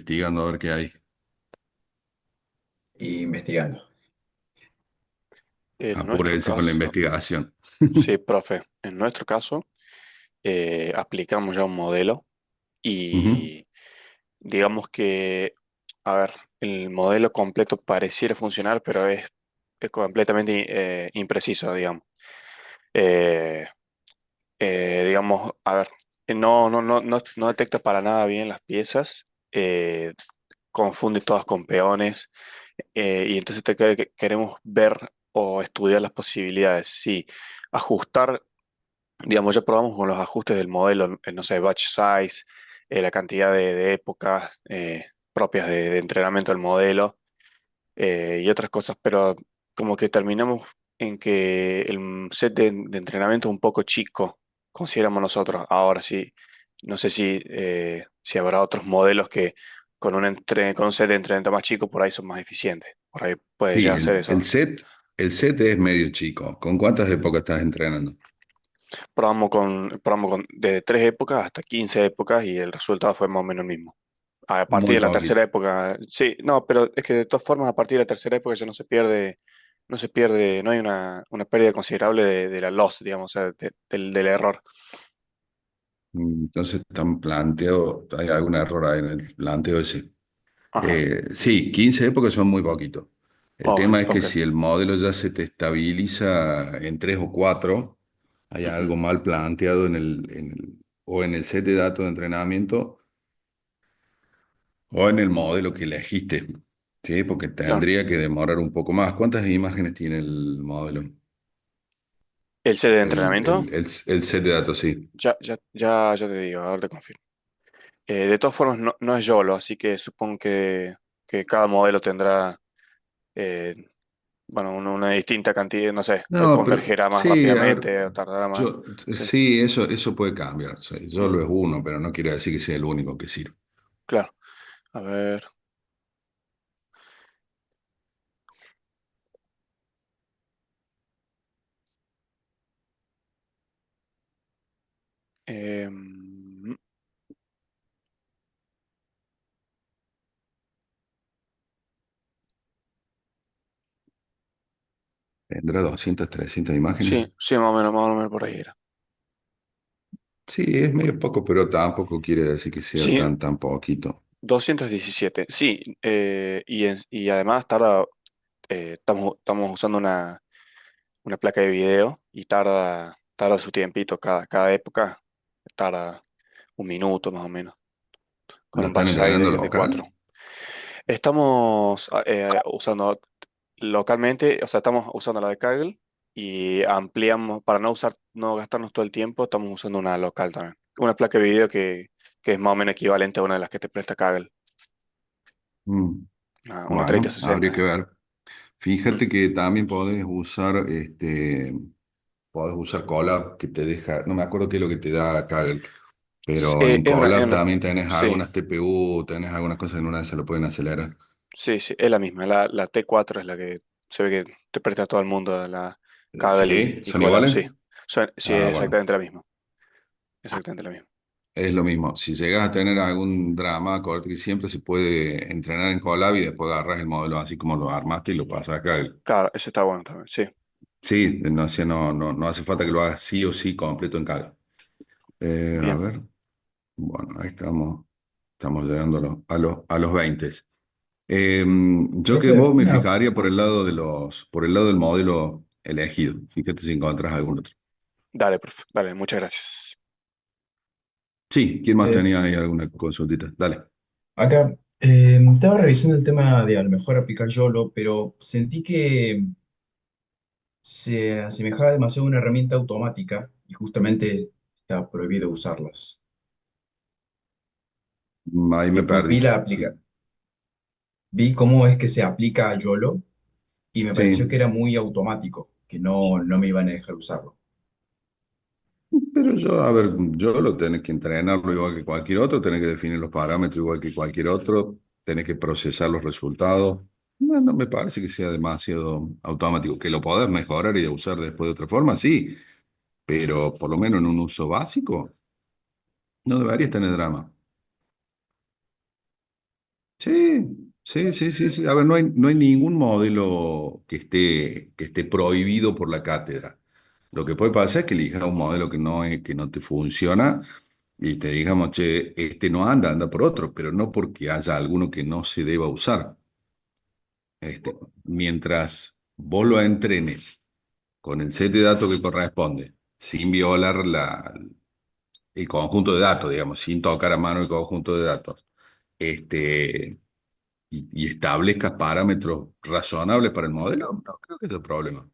investigando a ver qué hay. y investigando. En nuestro Apúrense con la caso, investigación. sí, profe, en nuestro caso aplicamos ya un modelo Ujú. y digamos que, a ver, el modelo completo pareciera funcionar, pero es completamente impreciso, digamos. Eh, digamos, a ver, no detecta para nada bien las piezas, confunde todas con peones, y entonces queremos ver o estudiar las posibilidades. Sí, ajustar, digamos, ya probamos con los ajustes del modelo, no sé, batch size, la cantidad de épocas propias de entrenamiento del modelo y otras cosas, pero como que terminamos en que el set de entrenamiento es un poco chico, consideramos nosotros. Ahora sí, no sé si habrá otros modelos que con un set de entrenamiento más chico por ahí son más eficientes. Por ahí puede Sí, ya hacer eso. el set es medio chico. ¿Con cuántas épocas estás entrenando? Probamos con desde 3 épocas hasta 15 épocas y el resultado fue más o menos el mismo. A partir Muy de la tercera poquito. época, sí, no, pero es que de todas formas a partir de la tercera época ya no hay una pérdida considerable de la loss, digamos, o sea, del error. Entonces están planteados, hay algún error ahí en el planteo ese. Ajá. Sí, 15 épocas son muy poquito. El Ok, tema es que ok. si el modelo ya se te estabiliza en 3 o 4, hay Ujú, algo mal planteado o en el set de datos de entrenamiento o en el modelo que elegiste. Sí, porque claro. tendría que demorar un poco más. ¿Cuántas imágenes tiene el modelo? El set de entrenamiento, El set de datos, sí. ya te digo, ahora te confirmo. De todas formas, no es YOLO, así que supongo que cada modelo tendrá, eh, bueno, una distinta cantidad, no sé, No, pero convergerá más sí, a ver, rápidamente o tardará más. yo, Sí. sí, eso puede cambiar. O sea, Mm, solo es uno, pero no quiere decir que sea el único que sirve. claro. A ver. em, ¿Tendrá 200, 300 imágenes? sí, sí, más o menos por ahí era. Sí, es medio poco, pero tampoco quiere decir que sea Sí, tan poquito. 217. Sí, y además estamos usando una placa de video y tarda su tiempito cada época, tarda un minuto más o menos, con ¿Lo un están batch size entrenando de 4. local? Estamos usando localmente, o sea, estamos usando la de Kaggle y ampliamos, para no gastarnos todo el tiempo, estamos usando una local también. Una placa de video que es más o menos equivalente a una de las que te presta Kaggle, Mm, una Bueno, habría 3060. que ver. Mm. Fíjate que también podés usar Colab que te deja, no me acuerdo qué es lo que te da Kaggle, pero en Es Colab también tenés sí, algunas TPU, tenés algunas cosas en una de esas lo pueden acelerar. sí, es la misma. La T4 es la que se ve que te presta a todo el mundo, la Kaggle ¿Sí? y ¿Son Colab, iguales? sí. Sí, Ah, es bueno, exactamente la misma. Exactamente la misma. es lo mismo. Si llegas a tener algún drama, acordate que siempre se puede entrenar en Colab y después agarras el modelo así como lo armaste y lo pasas a Kaggle. Claro, eso está bueno también, sí. Sí, no, no hace falta que lo hagas sí o sí completo en Kaggle. A Bien, ver, bueno, ahí estamos llegando a los 20. Yo que Profe, vos me una, fijaría por el lado del modelo elegido. Fíjate si encontrás algún otro. dale, profe, dale, muchas gracias. Sí, ¿quién más eh, tenía ahí alguna consultita? Dale. acá estaba revisando el tema de a lo mejor aplicar YOLO, pero sentí que se asemejaba demasiado a una herramienta automática y justamente está prohibido usarlas. Ahí me Después perdí. vi cómo es que se aplica a YOLO y me pareció que Sí, era muy automático, que no me iban a dejar usarlo. pero yo, a ver, yo lo tenés que entrenarlo igual que cualquier otro, tenés que definir los parámetros igual que cualquier otro, tenés que procesar los resultados. No, no me parece que sea demasiado automático. Que lo podés mejorar y usar después de otra forma, sí, pero por lo menos en un uso básico no deberías tener drama. Sí, sí, sí, sí, sí. A ver, no hay ningún modelo que esté prohibido por la cátedra. Lo que puede pasar es que elijas un modelo que no te funciona y te digamos, che, este no anda, anda por otro, pero no porque haya alguno que no se deba usar. Mientras vos lo entrenes con el set de datos que corresponde, sin violar el conjunto de datos, digamos, sin tocar a mano el conjunto de datos, este, y establezcas parámetros razonables para el modelo, no creo que sea el problema.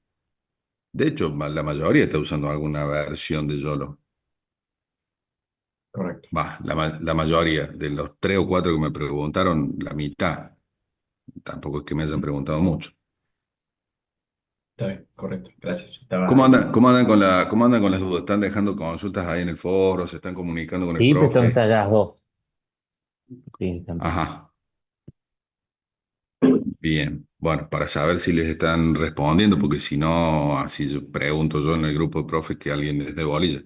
De hecho, la mayoría está usando alguna versión de YOLO. Correcto. Va, la mayoría, de los tres o cuatro que me preguntaron, la mitad. Tampoco es que me hayan preguntado mucho. Está bien, correcto. Gracias. Estaba ¿Cómo andan, ahí. cómo andan con las dudas? ¿Están dejando consultas ahí en el foro? ¿Se están comunicando con el Sí, te profe? contestar las dos. Sí, también. Ajá, bien. Bueno, para saber si les están respondiendo, porque si no, así pregunto yo en el grupo de profes que alguien les dé bolilla.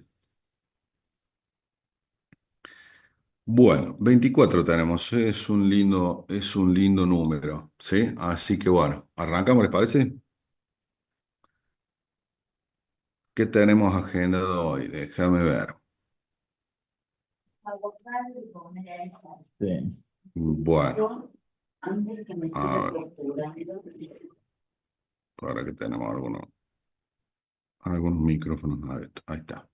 Bueno, 24 tenemos, es un lindo número, ¿sí? Así que bueno, arrancamos, ¿les parece? ¿Qué tenemos agendado hoy? Déjame ver. Sí. Bueno, a ver, para que tenemos algunos micrófonos abiertos. Ahí está.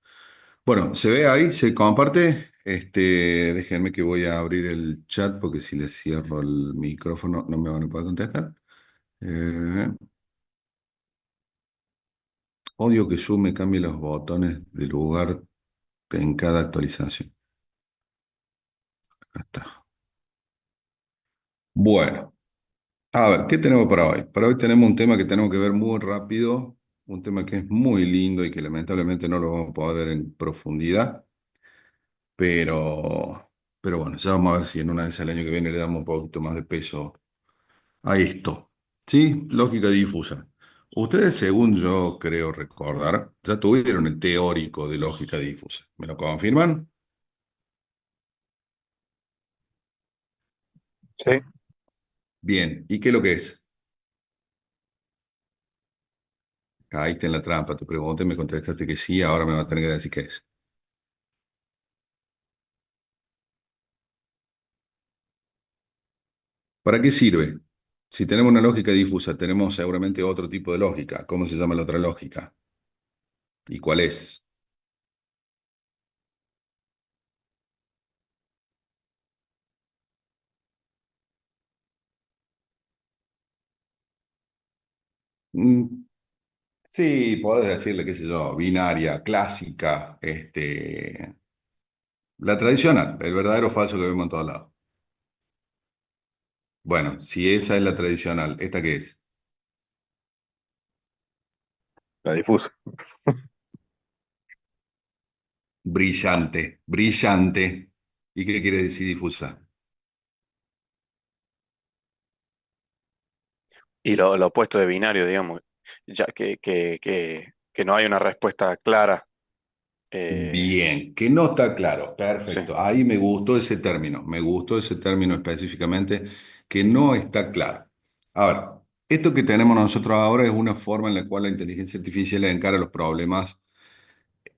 Bueno, ¿se ve ahí? ¿Se comparte? Déjenme que voy a abrir el chat porque si les cierro el micrófono no me van a poder contestar. Eh, Odio que Zoom me cambie los botones de lugar en cada actualización. Acá está. Bueno, a ver, ¿qué tenemos para hoy? Para hoy tenemos un tema que tenemos que ver muy rápido, un tema que es muy lindo y que lamentablemente no lo vamos a poder ver en profundidad, pero bueno, ya vamos a ver si en una vez al año que viene le damos un poquito más de peso a esto. ¿Sí? Lógica difusa. Ustedes, según yo creo recordar, ya tuvieron el teórico de lógica difusa. ¿Me lo confirman? Sí. Bien. ¿Y qué es lo que es? Caíste en la trampa, te pregunté, me contestaste que sí, ahora me va a tener que decir qué es. ¿Para qué sirve? Si tenemos una lógica difusa, tenemos seguramente otro tipo de lógica. ¿Cómo se llama la otra lógica? ¿Y cuál es? Mm, sí, podés decirle, qué sé yo, binaria, clásica, la tradicional, el verdadero o falso que vemos en todos lados. Bueno, si esa es la tradicional, ¿esta qué es? La difusa. Brillante, brillante. ¿Y qué quiere decir difusa? Y lo opuesto de binario, digamos, ya que no hay una respuesta clara. Bien, que no está claro. Sí, Perfecto. Ahí me gustó ese término específicamente, que no está claro. A ver, esto que tenemos nosotros ahora es una forma en la cual la inteligencia artificial encara los problemas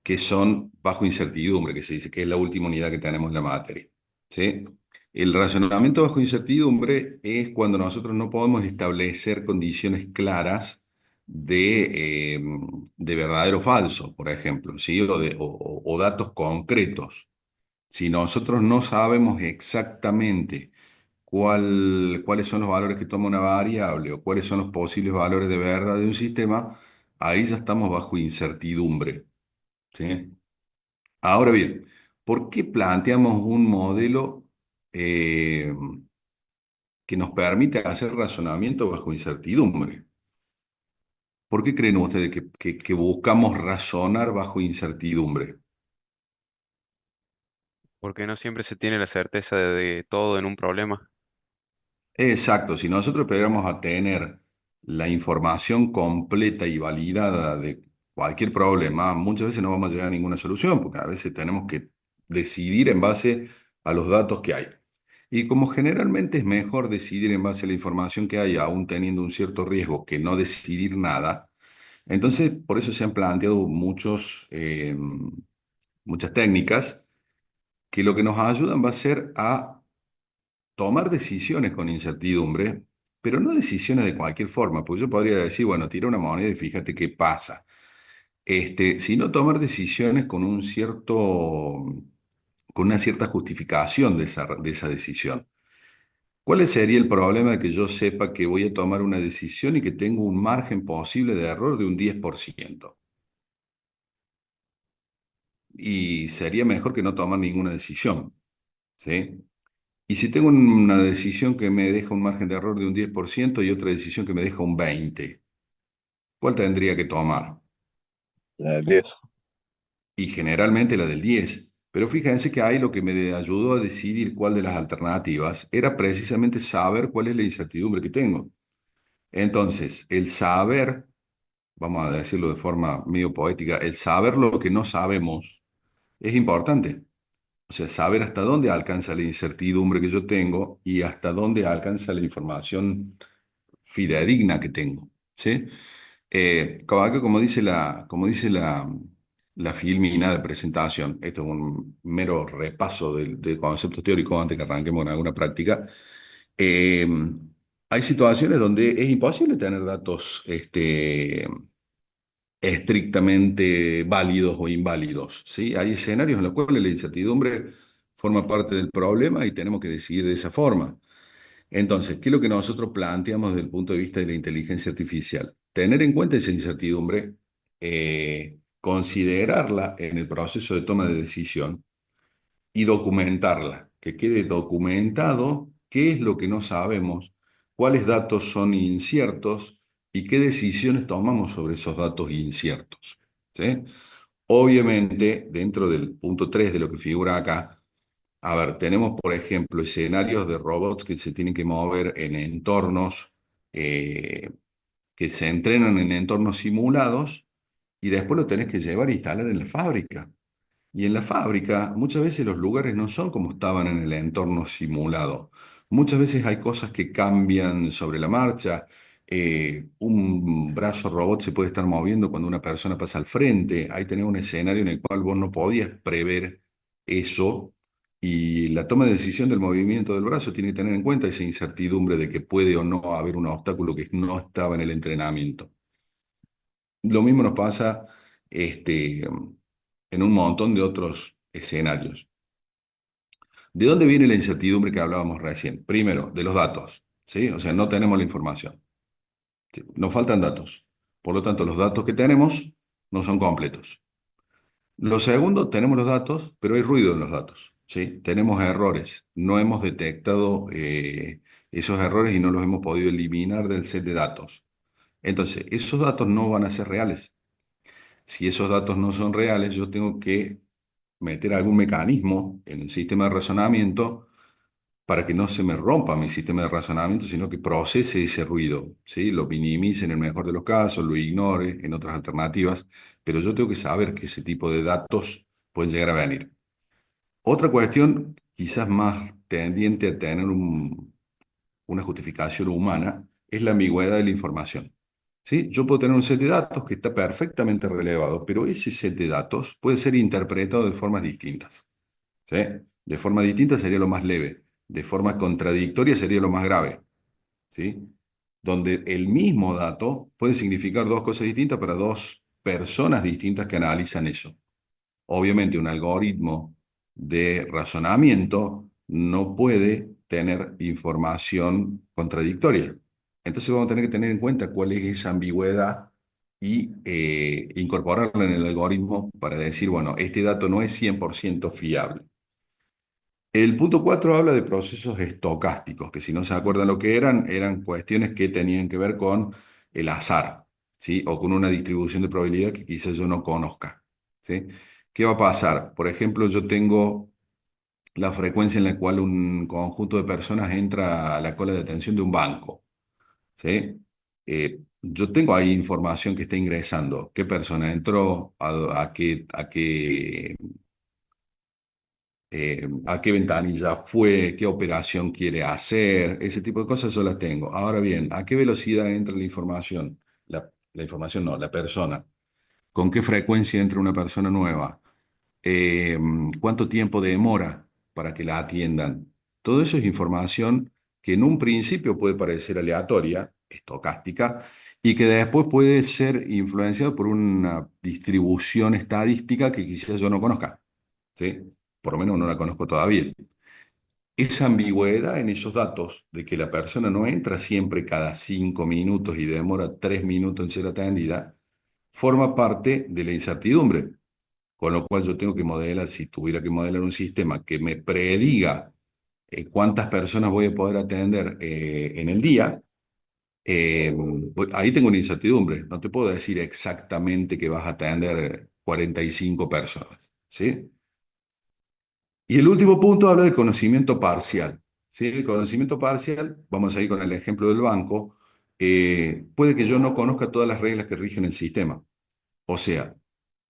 que son bajo incertidumbre, que se dice que es la última unidad que tenemos en la materia. ¿Sí? El razonamiento bajo incertidumbre es cuando nosotros no podemos establecer condiciones claras de verdadero o falso, por ejemplo, ¿sí? O datos concretos. Si nosotros no sabemos exactamente cuáles son los valores que toma una variable o cuáles son los posibles valores de verdad de un sistema, ahí ya estamos bajo incertidumbre. ¿Sí? Ahora bien, ¿por qué planteamos un modelo eh, que nos permite hacer razonamiento bajo incertidumbre? ¿Por qué creen ustedes que buscamos razonar bajo incertidumbre? Porque no siempre se tiene la certeza de todo en un problema. Exacto, si nosotros esperamos a tener la información completa y validada de cualquier problema, muchas veces no vamos a llegar a ninguna solución, porque a veces tenemos que decidir en base a los datos que hay. Y como generalmente es mejor decidir en base a la información que hay, aún teniendo un cierto riesgo, que no decidir nada, entonces por eso se han planteado muchas técnicas que lo que nos ayudan va a ser a tomar decisiones con incertidumbre, pero no decisiones de cualquier forma, porque yo podría decir, bueno, tira una moneda y fíjate qué pasa. Sino tomar decisiones con una cierta justificación de esa decisión. ¿Cuál sería el problema de que yo sepa que voy a tomar una decisión y que tengo un margen posible de error de un 10%? Y sería mejor que no tomar ninguna decisión, ¿sí? Y si tengo una decisión que me deja un margen de error de un 10% y otra decisión que me deja un 20%, ¿cuál tendría que tomar? La del 10. Y generalmente la del 10. Pero fíjense que ahí lo que me ayudó a decidir cuál de las alternativas era precisamente saber cuál es la incertidumbre que tengo. Entonces, el saber, vamos a decirlo de forma medio poética, el saber lo que no sabemos es importante. O sea, saber hasta dónde alcanza la incertidumbre que yo tengo y hasta dónde alcanza la información fidedigna que tengo. ¿Sí? Como dice la filmina de presentación, esto es un mero repaso de conceptos teóricos antes que arranquemos en alguna práctica. eh, Hay situaciones donde es imposible tener datos estrictamente válidos o inválidos, ¿sí? Hay escenarios en los cuales la incertidumbre forma parte del problema y tenemos que decidir de esa forma. Entonces, ¿qué es lo que nosotros planteamos desde el punto de vista de la inteligencia artificial? Tener en cuenta esa incertidumbre, considerarla en el proceso de toma de decisión y documentarla, que quede documentado qué es lo que no sabemos, cuáles datos son inciertos y qué decisiones tomamos sobre esos datos inciertos. ¿Sí? Obviamente, dentro del punto 3 de lo que figura acá, a ver, tenemos, por ejemplo, escenarios de robots que se tienen que mover en entornos, eh, que se entrenan en entornos simulados y después lo tenés que llevar a instalar en la fábrica. Y en la fábrica muchas veces los lugares no son como estaban en el entorno simulado. Muchas veces hay cosas que cambian sobre la marcha. Un brazo robot se puede estar moviendo cuando una persona pasa al frente. Ahí tenés un escenario en el cual vos no podías prever eso. Y la toma de decisión del movimiento del brazo tiene que tener en cuenta esa incertidumbre de que puede o no haber un obstáculo que no estaba en el entrenamiento. Lo mismo nos pasa en un montón de otros escenarios. ¿De dónde viene la incertidumbre que hablábamos recién? Primero, de los datos, ¿sí? O sea, no tenemos la información. ¿Sí? Nos faltan datos. Por lo tanto, los datos que tenemos no son completos. Lo segundo, tenemos los datos, pero hay ruido en los datos, ¿sí? Tenemos errores. No hemos detectado esos errores y no los hemos podido eliminar del set de datos. Entonces, esos datos no van a ser reales. Si esos datos no son reales, yo tengo que meter algún mecanismo en el sistema de razonamiento para que no se me rompa mi sistema de razonamiento, sino que procese ese ruido, ¿sí? Lo minimice en el mejor de los casos, lo ignore en otras alternativas, pero yo tengo que saber que ese tipo de datos pueden llegar a venir. Otra cuestión, quizás más tendiente a tener una justificación humana, es la ambigüedad de la información. ¿Sí? Yo puedo tener un set de datos que está perfectamente relevado, pero ese set de datos puede ser interpretado de formas distintas. ¿Sí? De forma distinta sería lo más leve, de forma contradictoria sería lo más grave. ¿Sí? Donde el mismo dato puede significar dos cosas distintas para dos personas distintas que analizan eso. Obviamente un algoritmo de razonamiento no puede tener información contradictoria. Entonces vamos a tener que tener en cuenta cuál es esa ambigüedad y incorporarla en el algoritmo para decir, bueno, este dato no es 100% fiable. El punto 4 habla de procesos estocásticos, que si no se acuerdan lo que eran cuestiones que tenían que ver con el azar, ¿sí? O con una distribución de probabilidad que quizás yo no conozca, ¿sí? ¿Qué va a pasar? Por ejemplo, yo tengo la frecuencia en la cual un conjunto de personas entra a la cola de atención de un banco, ¿sí? Yo tengo ahí información que está ingresando. ¿Qué persona entró? ¿A qué a qué ventanilla fue, qué operación quiere hacer, ese tipo de cosas yo las tengo. Ahora bien, ¿a qué velocidad entra la información? La información no, la persona. ¿Con qué frecuencia entra una persona nueva? eh, ¿Cuánto tiempo demora para que la atiendan? Todo eso es información que en un principio puede parecer aleatoria, estocástica, y que después puede ser influenciado por una distribución estadística que quizás yo no conozca, ¿sí? Por lo menos no la conozco todavía. Esa ambigüedad en esos datos de que la persona no entra siempre cada 5 minutos y demora 3 minutos en ser atendida, forma parte de la incertidumbre. Con lo cual yo tengo que modelar, si tuviera que modelar un sistema que me prediga cuántas personas voy a poder atender en el día, ahí tengo una incertidumbre. No te puedo decir exactamente que vas a atender 45 personas, ¿sí? Y el último punto habla de conocimiento parcial, ¿sí? El conocimiento parcial, vamos a ir con el ejemplo del banco, puede que yo no conozca todas las reglas que rigen el sistema. O sea,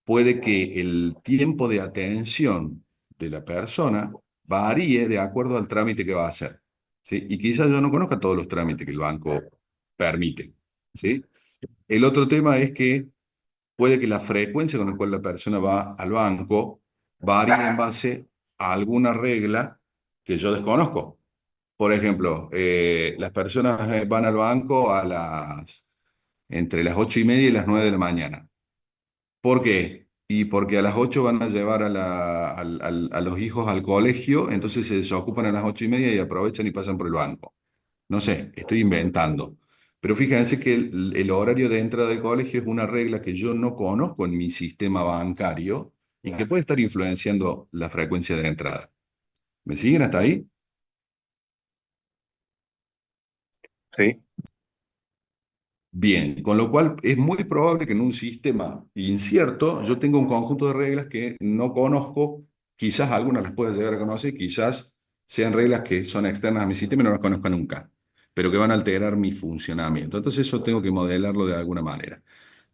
puede que el tiempo de atención de la persona varíe de acuerdo al trámite que va a hacer, ¿sí? Y quizás yo no conozca todos los trámites que el banco permite, ¿sí? El otro tema es que puede que la frecuencia con la cual la persona va al banco varíe en base a alguna regla que yo desconozco. Por ejemplo, las personas van al banco entre las 8:30 y las 9 de la mañana. ¿Por qué? Y porque a las 8 van a llevar a los hijos al colegio, entonces se desocupan a las 8:30 y aprovechan y pasan por el banco. No sé, estoy inventando. Pero fíjense que el horario de entrada del colegio es una regla que yo no conozco en mi sistema bancario y que puede estar influenciando la frecuencia de entrada. ¿Me siguen hasta ahí? Sí, Bien, con lo cual es muy probable que en un sistema incierto yo tenga un conjunto de reglas que no conozco, quizás algunas las pueda llegar a conocer, quizás sean reglas que son externas a mi sistema y no las conozca nunca, pero que van a alterar mi funcionamiento. Entonces eso tengo que modelarlo de alguna manera.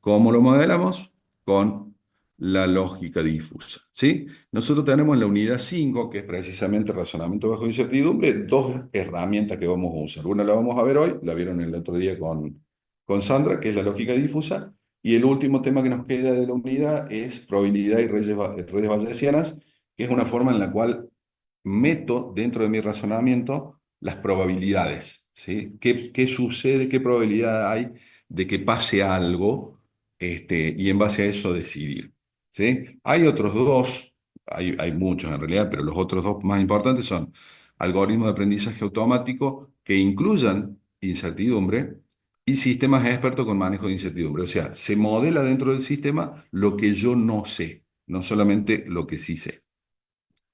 ¿Cómo lo modelamos? Con la lógica difusa, ¿sí? Nosotros tenemos en la unidad 5, que es precisamente razonamiento bajo incertidumbre, dos herramientas que vamos a usar. Una la vamos a ver hoy, la vieron el otro día con Sandra, que es la lógica difusa, y el último tema que nos queda de la unidad es probabilidad y redes bayesianas, que es una forma en la cual meto dentro de mi razonamiento las probabilidades, ¿sí? ¿Qué sucede? ¿Qué probabilidad hay de que pase algo? Y en base a eso decidir, ¿sí? Hay otros dos, hay muchos en realidad, pero los otros dos más importantes son algoritmos de aprendizaje automático que incluyan incertidumbre y sistemas expertos con manejo de incertidumbre. O sea, se modela dentro del sistema lo que yo no sé, no solamente lo que sí sé.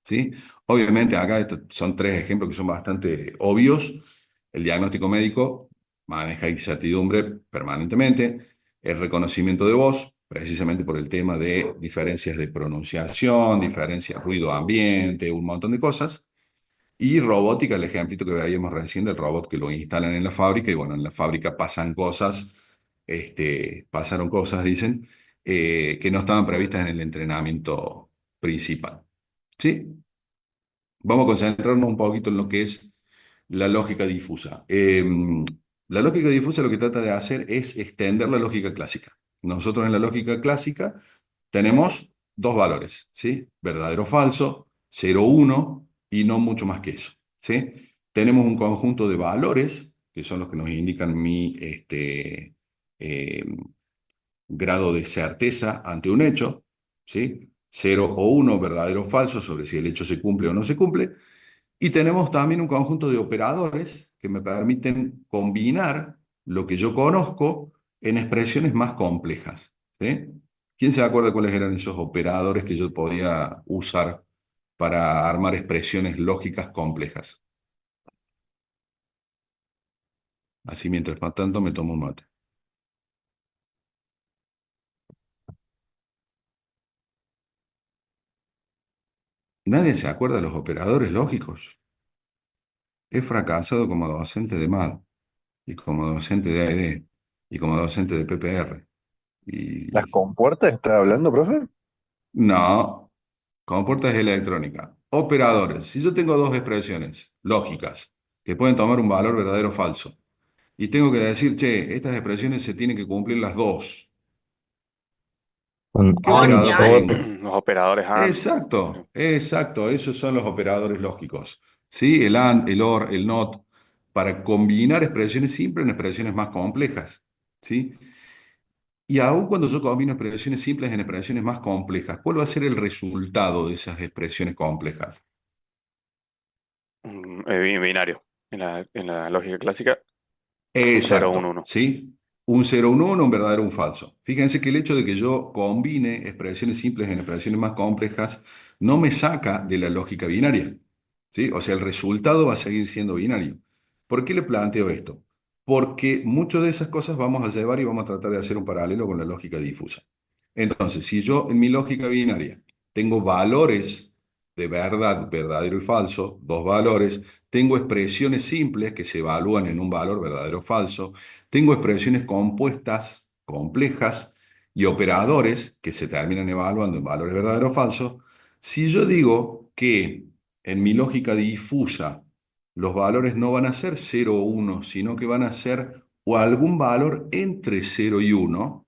¿Sí? Obviamente acá estos son tres ejemplos que son bastante obvios. El diagnóstico médico maneja incertidumbre permanentemente. El reconocimiento de voz, precisamente por el tema de diferencias de pronunciación, diferencias, ruido ambiente, un montón de cosas. Y robótica, el ejemplito que veíamos recién del robot que lo instalan en la fábrica y bueno, en la fábrica pasan cosas, pasaron cosas, dicen, que no estaban previstas en el entrenamiento principal. ¿Sí? Vamos a concentrarnos un poquito en lo que es la lógica difusa. La lógica difusa lo que trata de hacer es extender la lógica clásica. Nosotros en la lógica clásica tenemos dos valores, ¿sí? Verdadero o falso, 0, 1 y no mucho más que eso, ¿sí? Tenemos un conjunto de valores que son los que nos indican mi eh, grado de certeza ante un hecho, ¿sí? 0 o 1, verdadero o falso, sobre si el hecho se cumple o no se cumple. Y tenemos también un conjunto de operadores que me permiten combinar lo que yo conozco en expresiones más complejas, ¿sí? ¿Quién se acuerda cuáles eran esos operadores que yo podía usar para armar expresiones lógicas complejas? Así mientras tanto me tomo un mate. Nadie se acuerda de los operadores lógicos. He fracasado como docente de MAD y como docente de AED y como docente de PPR. ¿las Y compuertas está hablando, profe? no, como puertas electrónica. Operadores. Si yo tengo dos expresiones lógicas que pueden tomar un valor verdadero o falso, y tengo que decir, che, estas expresiones se tienen que cumplir las dos, Con ¿qué AND y operador AND. AND, tengo? Los operadores AND. Exacto, exacto, esos son los operadores lógicos. ¿Sí? El AND, el OR, el NOT, para combinar expresiones simples en expresiones más complejas. ¿Sí? Y aun cuando yo combino expresiones simples en expresiones más complejas, ¿cuál va a ser el resultado de esas expresiones complejas? Binario. En la lógica clásica, un 0, un Exacto, 1. ¿sí? Un cero, un 1, un verdadero, un falso. Fíjense que el hecho de que yo combine expresiones simples en expresiones más complejas no me saca de la lógica binaria, ¿sí? O sea, el resultado va a seguir siendo binario. ¿Por qué le planteo esto? Porque muchas de esas cosas vamos a llevar y vamos a tratar de hacer un paralelo con la lógica difusa. Entonces, si yo en mi lógica binaria tengo valores de verdad, verdadero y falso, dos valores, tengo expresiones simples que se evalúan en un valor verdadero o falso, tengo expresiones compuestas, complejas y operadores que se terminan evaluando en valores verdaderos o falsos. Si yo digo que en mi lógica difusa los valores no van a ser cero o 1, sino que van a ser o algún valor entre cero y uno,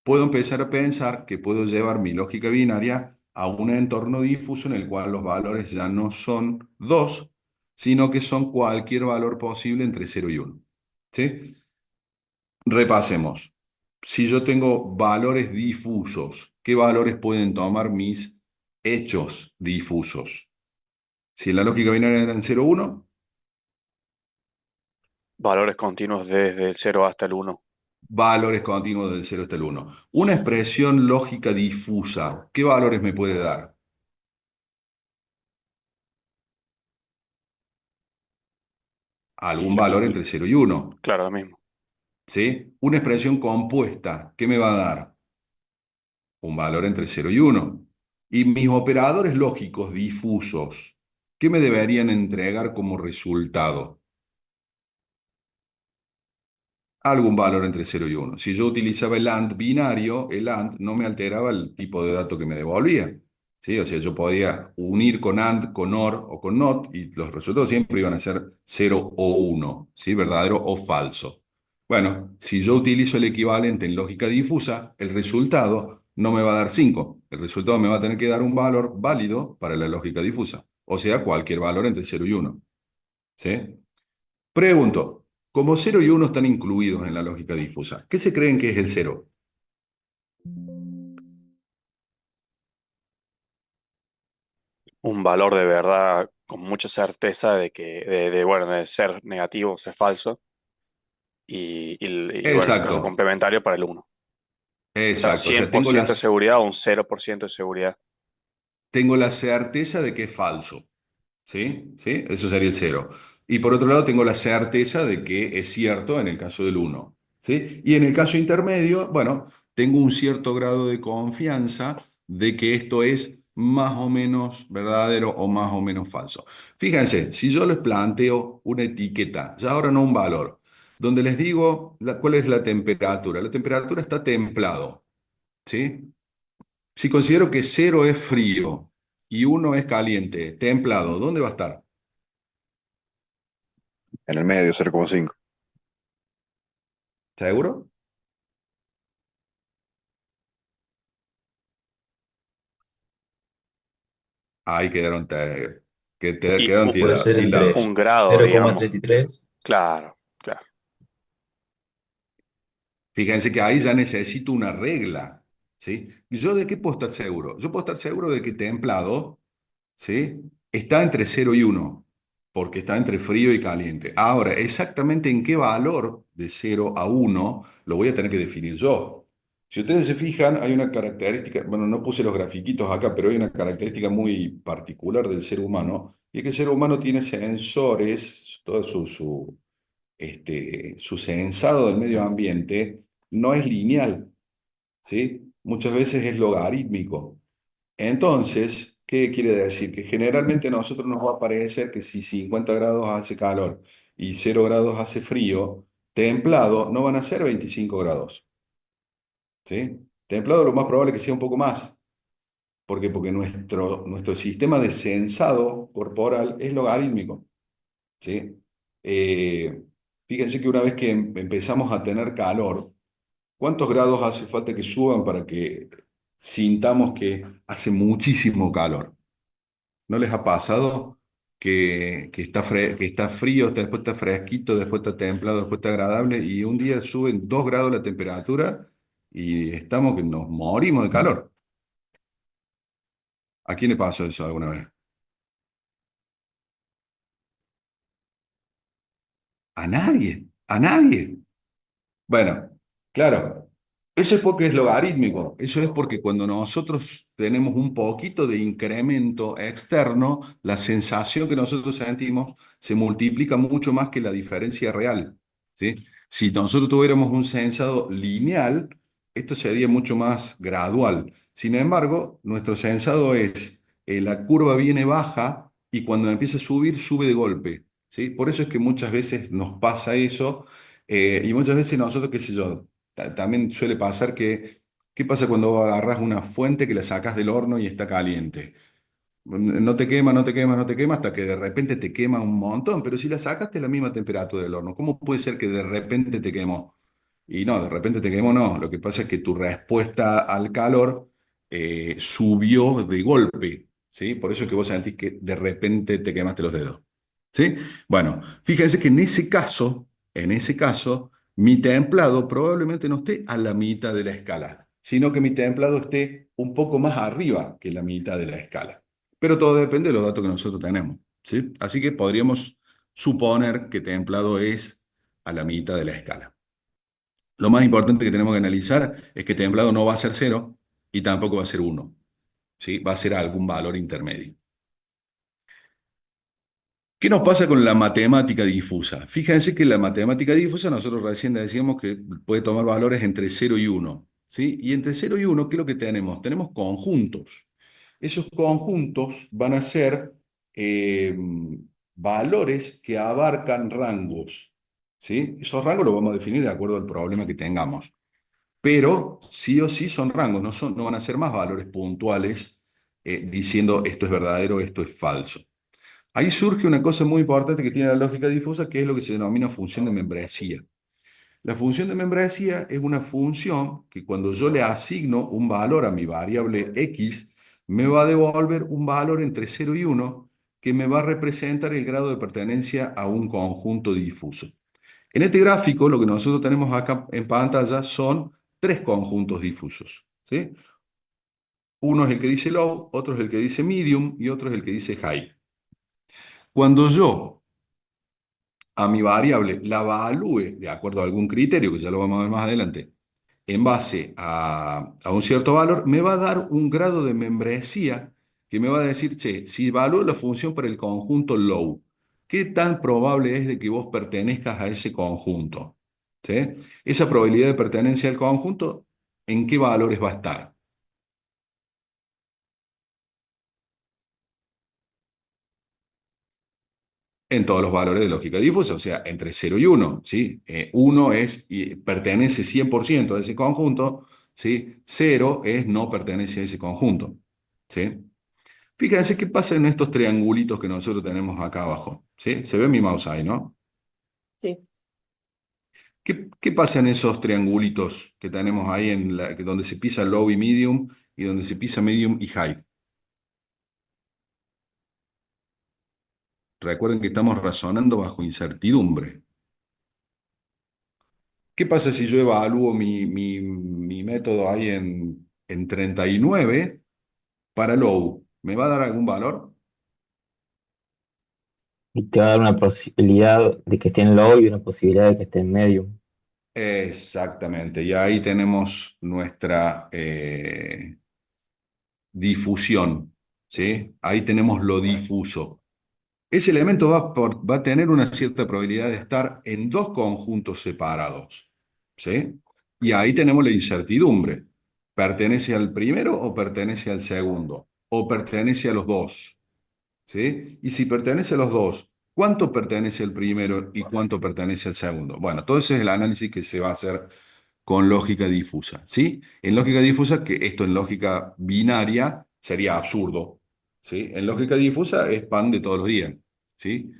puedo empezar a pensar que puedo llevar mi lógica binaria a un entorno difuso en el cual los valores ya no son 2, sino que son cualquier valor posible entre cero y uno. ¿Sí? Repasemos. Si yo tengo valores difusos, ¿qué valores pueden tomar mis hechos difusos? Si en la lógica binaria eran cero uno, Valores continuos desde el 0 hasta el 1. valores continuos del cero hasta el uno. Una expresión lógica difusa, ¿qué valores me puede dar? Y Algún valor entre cero y uno. claro, lo mismo. ¿Sí? Una expresión compuesta, ¿qué me va a dar? Un valor entre cero y uno. Y mis operadores lógicos difusos, ¿qué me deberían entregar como resultado? Algún valor entre cero y uno. Si yo utilizaba el AND binario, el AND no me alteraba el tipo de dato que me devolvía. ¿Sí? O sea, yo podía unir con AND, con OR o con NOT y los resultados siempre iban a ser cero o uno, ¿sí? Verdadero o falso. Bueno, si yo utilizo el equivalente en lógica difusa, el resultado no me va a dar 5. El resultado me va a tener que dar un valor válido para la lógica difusa. O sea, cualquier valor entre cero y uno. ¿Sí? Pregunto, como cero y uno están incluidos en la lógica difusa, ¿qué se creen que es el cero? Un valor de verdad con mucha certeza de que, bueno, de ser negativo o ser falso. Y bueno, en caso Exacto, complementario para el 1. O sea, exacto. O cien sea, por ciento de seguridad o un 0% de seguridad. tengo la certeza de que es falso. ¿Sí? ¿Sí? Eso sería el cero. Y por otro lado, tengo la certeza de que es cierto en el caso del uno. ¿Sí? Y en el caso intermedio, bueno, tengo un cierto grado de confianza de que esto es más o menos verdadero o más o menos falso. Fíjense, si yo les planteo una etiqueta, ya ahora no un valor, donde les digo cuál es la temperatura está templado. ¿Sí? Si considero que cero es frío y uno es caliente, templado, ¿dónde va a estar? En el medio, 0,5. ¿Seguro? Ahí quedaron, Y quedaron Puede ser entre un tildados. grado, digamos. 0,33. Claro, claro. Fíjense que ahí ya necesito una regla, ¿sí? ¿Y yo de qué puedo estar seguro? Yo puedo estar seguro de que templado, ¿sí? Está entre cero y uno, porque está entre frío y caliente. Ahora, exactamente en qué valor de cero a uno lo voy a tener que definir yo. Si ustedes se fijan, hay una característica, bueno, no puse los grafiquitos acá, pero hay una característica muy particular del ser humano, y es que el ser humano tiene sensores, todo su sensado del medio ambiente no es lineal, ¿sí? Muchas veces es logarítmico. Entonces, ¿qué quiere decir? Que generalmente a nosotros nos va a parecer que si 50 grados hace calor y 0 grados hace frío, templado no van a ser 25 grados, ¿sí? Templado lo más probable es que sea un poco más. ¿Por qué? Porque nuestro sistema de sensado corporal es logarítmico, ¿sí? Eh, Fíjense que una vez que empezamos a tener calor, ¿cuántos grados hace falta que suban para que sintamos que hace muchísimo calor? ¿No les ha pasado que está frío, después está fresquito, después está templado, después está agradable y un día suben 2 grados la temperatura y estamos que nos morimos de calor? ¿A quién le pasó eso alguna vez? A nadie, a nadie. Bueno, claro, eso es porque es logarítmico. Eso es porque cuando nosotros tenemos un poquito de incremento externo, la sensación que nosotros sentimos se multiplica mucho más que la diferencia real, ¿sí? Si nosotros tuviéramos un sensado lineal, esto sería mucho más gradual. Sin embargo, nuestro sensado es, la curva viene baja y cuando empieza a subir, sube de golpe, ¿sí? Por eso es que muchas veces nos pasa eso, y muchas veces nosotros, qué sé yo, también suele pasar que, ¿qué pasa cuando vos agarras una fuente que la sacas del horno y está caliente? No te quema, no te quema, no te quema, hasta que de repente te quema un montón, pero si la sacaste a la misma temperatura del horno, ¿cómo puede ser que de repente te quemó? Y no, de repente te quemó, no. Lo que pasa es que tu respuesta al calor subió de golpe, ¿sí? Por eso es que vos sentís que de repente te quemaste los dedos, ¿sí? Bueno, fíjense que en ese caso, mi templado probablemente no esté a la mitad de la escala, sino que mi templado esté un poco más arriba que la mitad de la escala. Pero todo depende de los datos que nosotros tenemos, ¿sí? Así que podríamos suponer que templado es a la mitad de la escala. Lo más importante que tenemos que analizar es que templado no va a ser cero y tampoco va a ser uno, ¿sí? Va a ser algún valor intermedio. ¿Qué nos pasa con la matemática difusa? Fíjense que la matemática difusa nosotros recién decíamos que puede tomar valores entre cero y uno, ¿sí? Y entre cero y uno, ¿qué es lo que tenemos? Tenemos conjuntos. Esos conjuntos van a ser eh, valores que abarcan rangos, ¿sí? Esos rangos los vamos a definir de acuerdo al problema que tengamos. Pero sí o sí son rangos, no van a ser más valores puntuales diciendo esto es verdadero, esto es falso. Ahí surge una cosa muy importante que tiene la lógica difusa, que es lo que se denomina función de membresía. La función de membresía es una función que cuando yo le asigno un valor a mi variable x, me va a devolver un valor entre 0 y 1 que me va a representar el grado de pertenencia a un conjunto difuso. En este gráfico, lo que nosotros tenemos acá en pantalla son tres conjuntos difusos, ¿sí? Uno es el que dice low, otro es el que dice medium y otro es el que dice high. Cuando yo a mi variable la evalúe de acuerdo a algún criterio, que ya lo vamos a ver más adelante, en base a un cierto valor, me va a dar un grado de membresía que me va a decir, che, si evalúo la función para el conjunto low, ¿qué tan probable es de que vos pertenezcas a ese conjunto? ¿Sí? Esa probabilidad de pertenencia al conjunto, ¿en qué valores va a estar? En todos los valores de lógica difusa, o sea, entre cero y uno, ¿sí? 1 pertenece 100% a ese conjunto, ¿sí? 0 es no pertenece a ese conjunto, ¿sí? Fíjense qué pasa en estos triangulitos que nosotros tenemos acá abajo, ¿sí? Se ve mi mouse ahí, ¿no? Sí. ¿Qué pasa en esos triangulitos que tenemos ahí donde se pisa low y medium y donde se pisa medium y high? Recuerden que estamos razonando bajo incertidumbre. ¿Qué pasa si yo evalúo mi método ahí en 39 para low? ¿Me va a dar algún valor? Y te va a dar una posibilidad de que esté en low y una posibilidad de que esté en medium. Exactamente, y ahí tenemos nuestra difusión, ¿sí? Ahí tenemos lo difuso. Ese elemento va a tener una cierta probabilidad de estar en dos conjuntos separados, ¿sí? Y ahí tenemos la incertidumbre. ¿Pertenece al primero o pertenece al segundo? ¿O pertenece a los dos? ¿Sí? Y si pertenece a los dos, ¿cuánto pertenece al primero y cuánto pertenece al segundo? Bueno, todo ese es el análisis que se va a hacer con lógica difusa, ¿sí? En lógica difusa, que esto en lógica binaria sería absurdo, ¿sí? En lógica difusa es pan de todos los días, ¿sí?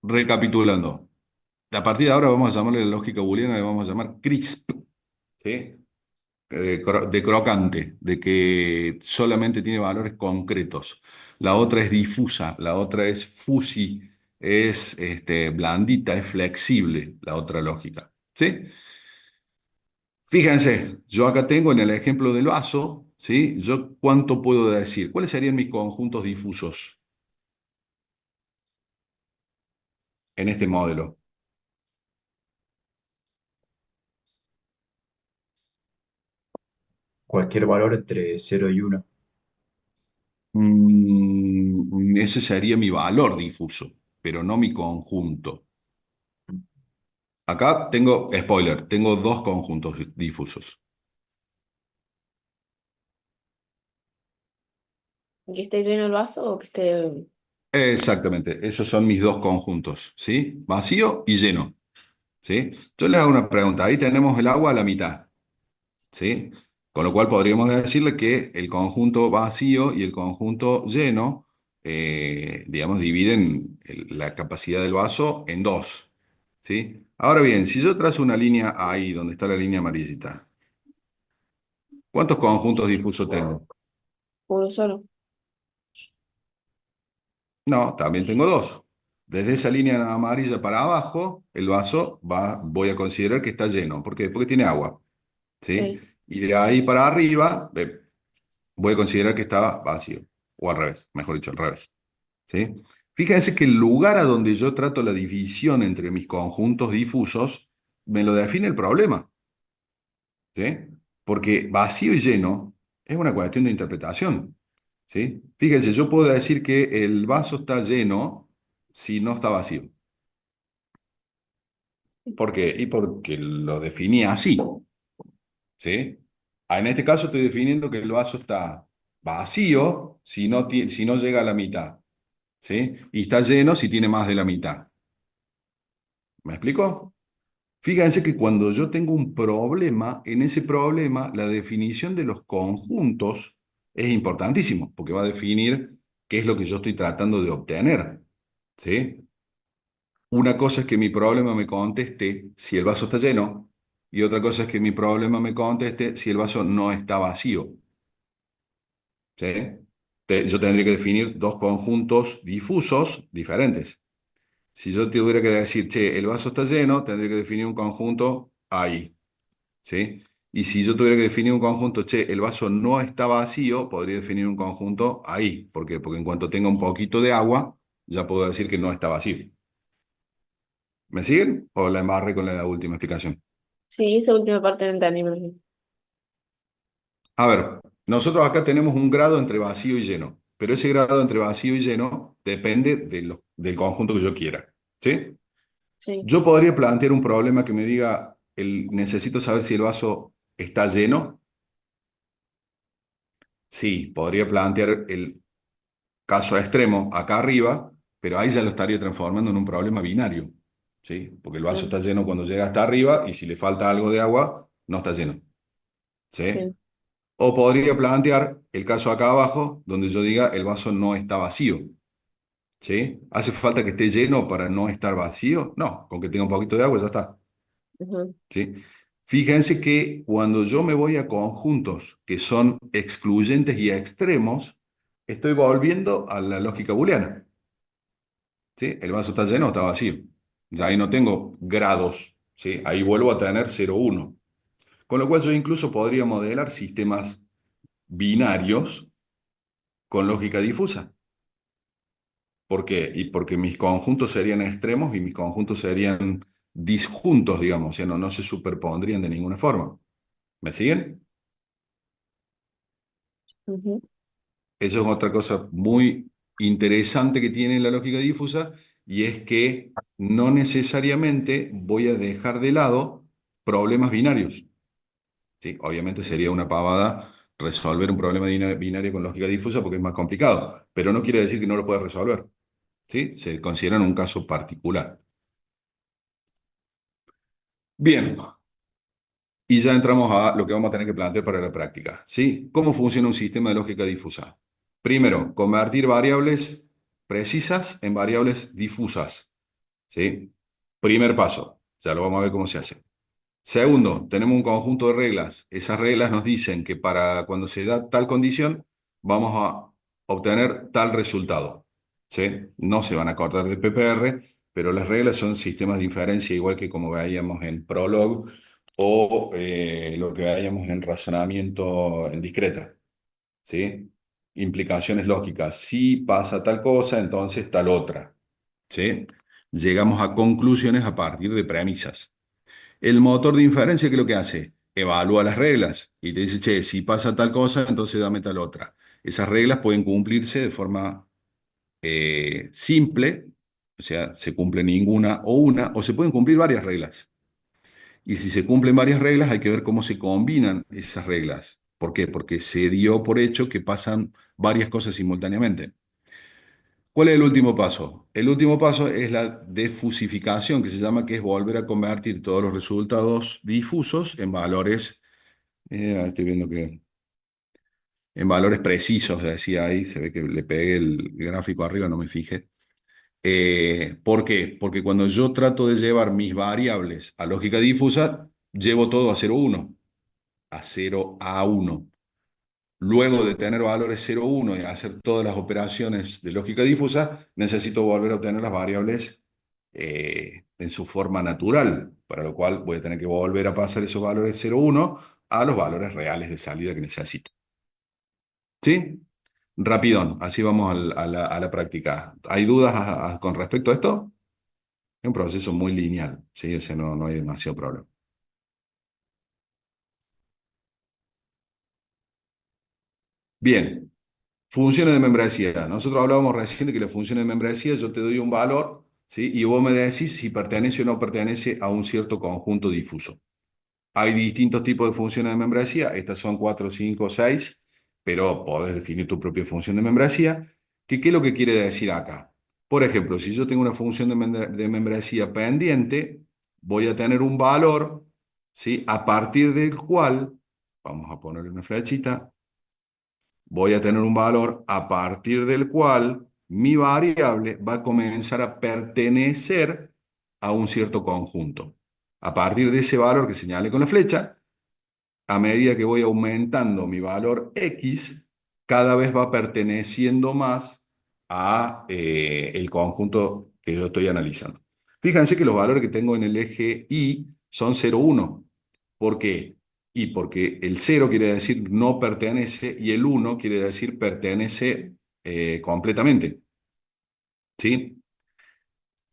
Recapitulando, a partir de ahora vamos a llamarle la lógica booleana, le vamos a llamar crisp, ¿sí? De crocante, de que solamente tiene valores concretos. La otra es difusa, la otra es fusi, es blandita, es flexible, la otra lógica, ¿sí? Fíjense, yo acá tengo en el ejemplo del vaso, ¿sí? Yo cuánto puedo decir, ¿cuáles serían mis conjuntos difusos en este modelo? Cualquier valor entre 0 y 1. Ese sería mi valor difuso, pero no mi conjunto. Acá tengo, spoiler, tengo dos conjuntos difusos. ¿Que esté lleno el vaso o que esté...? Exactamente, esos son mis dos conjuntos, ¿sí? Vacío y lleno, ¿sí? Yo les hago una pregunta, ahí tenemos el agua a la mitad, ¿sí? Con lo cual podríamos decirle que el conjunto vacío y el conjunto lleno, digamos, dividen la capacidad del vaso en dos, ¿sí? Ahora bien, si yo trazo una línea ahí, donde está la línea amarillita, ¿cuántos conjuntos difusos tengo? Uno solo. No, también tengo dos. Desde esa línea amarilla para abajo, el vaso voy a considerar que está lleno. ¿Por qué? Porque tiene agua, ¿sí? Sí. Y de ahí para arriba, voy a considerar que está vacío. O al revés, mejor dicho, al revés, ¿sí? Fíjense que el lugar a donde yo trato la división entre mis conjuntos difusos, me lo define el problema, ¿sí? Porque vacío y lleno es una cuestión de interpretación, ¿sí? Fíjense, yo puedo decir que el vaso está lleno si no está vacío. ¿Por qué? Y porque lo definí así, ¿sí? En este caso estoy definiendo que el vaso está vacío si no llega a la mitad, ¿sí? Y está lleno si tiene más de la mitad. ¿Me explico? Fíjense que cuando yo tengo un problema, en ese problema la definición de los conjuntos es importantísimo, porque va a definir qué es lo que yo estoy tratando de obtener, ¿sí? Una cosa es que mi problema me conteste si el vaso está lleno, y otra cosa es que mi problema me conteste si el vaso no está vacío, ¿sí? Yo tendría que definir dos conjuntos difusos diferentes. Si yo tuviera que decir, che, el vaso está lleno, tendría que definir un conjunto ahí. ¿Sí? Y si yo tuviera que definir un conjunto, che, el vaso no está vacío, podría definir un conjunto ahí. ¿Por qué? Porque en cuanto tenga un poquito de agua, ya puedo decir que no está vacío. ¿Me siguen? ¿O la embarré con la última explicación? Sí, esa última parte no entendí muy bien. A ver, nosotros acá tenemos un grado entre vacío y lleno, pero ese grado entre vacío y lleno depende del conjunto que yo quiera. ¿Sí? Sí. Yo podría plantear un problema que me diga, necesito saber si el vaso está lleno. Sí, podría plantear el caso extremo acá arriba, pero ahí ya lo estaría transformando en un problema binario, ¿sí? Porque el vaso Mm, está lleno cuando llega hasta arriba y si le falta algo de agua, no está lleno, ¿sí? sí. O podría plantear el caso acá abajo, donde yo diga el vaso no está vacío, ¿sí? ¿Hace falta que esté lleno para no estar vacío? No, con que tenga un poquito de agua ya está, Ujú. ¿sí? Fíjense que cuando yo me voy a conjuntos que son excluyentes y extremos, estoy volviendo a la lógica booleana. ¿Sí? El vaso está lleno o está vacío. Ya ahí no tengo grados, ¿sí? Ahí vuelvo a tener 0, 1. Con lo cual yo incluso podría modelar sistemas binarios con lógica difusa. ¿Por qué? Y porque mis conjuntos serían extremos y mis conjuntos serían disjuntos, digamos, o sea, no se superpondrían de ninguna forma. ¿Me siguen? Ujú. Eso es otra cosa muy interesante que tiene la lógica difusa y es que no necesariamente voy a dejar de lado problemas binarios. ¿Sí? Obviamente sería una pavada resolver un problema binario con lógica difusa porque es más complicado, pero no quiere decir que no lo pueda resolver. ¿Sí? Se considera un caso particular. Bien, Y ya entramos a lo que vamos a tener que plantear para la práctica, ¿sí? ¿Cómo funciona un sistema de lógica difusa? Primero, convertir variables precisas en variables difusas, ¿sí? Primer paso, ya lo vamos a ver cómo se hace. Segundo, tenemos un conjunto de reglas. Esas reglas nos dicen que para cuando se da tal condición, vamos a obtener tal resultado, ¿sí? No se van a cortar de PPR, pero las reglas son sistemas de inferencia, igual que como veíamos en Prolog o lo que veíamos en razonamiento en discreta, ¿sí? Implicaciones lógicas. Si pasa tal cosa, entonces tal otra, ¿sí? Llegamos a conclusiones a partir de premisas. El motor de inferencia, ¿qué es lo que hace? Evalúa las reglas y te dice, che, si pasa tal cosa, entonces dame tal otra. Esas reglas pueden cumplirse de forma simple, o sea, se cumple ninguna o una, o se pueden cumplir varias reglas. Y si se cumplen varias reglas, hay que ver cómo se combinan esas reglas. ¿Por qué? Porque se dio por hecho que pasan varias cosas simultáneamente. ¿Cuál es el último paso? El último paso es la defusificación, que se llama, que es volver a convertir todos los resultados difusos en valores, estoy viendo que, en valores precisos, decía ahí, se ve que le pegué el gráfico arriba, no me fijé. ¿Por qué? Porque cuando yo trato de llevar mis variables a lógica difusa, llevo todo a 0,1, a 0 a 1. Luego de tener valores 0,1 y hacer todas las operaciones de lógica difusa, necesito volver a obtener las variables en su forma natural, para lo cual voy a tener que volver a pasar esos valores 0,1 a los valores reales de salida que necesito. ¿Sí? Rapidón, así vamos a la práctica. ¿Hay dudas con respecto a esto? Es un proceso muy lineal, ¿sí? O sea, no hay demasiado problema. Bien. Funciones de membresía. Nosotros hablábamos recién de que la función de membresía, yo te doy un valor, ¿sí? Y vos me decís si pertenece o no pertenece a un cierto conjunto difuso. Hay distintos tipos de funciones de membresía. Estas son 4, 5, 6, pero podés definir tu propia función de membresía. ¿Qué es lo que quiere decir acá? Por ejemplo, si yo tengo una función de membresía pendiente, voy a tener un valor, ¿sí? A partir del cual, vamos a ponerle una flechita, voy a tener un valor a partir del cual mi variable va a comenzar a pertenecer a un cierto conjunto. A partir de ese valor que señale con la flecha, a medida que voy aumentando mi valor X, cada vez va perteneciendo más a el conjunto que yo estoy analizando. Fíjense que los valores que tengo en el eje Y son 0,1. ¿Por qué? Y porque el 0 quiere decir no pertenece y el 1 quiere decir pertenece completamente. ¿Sí?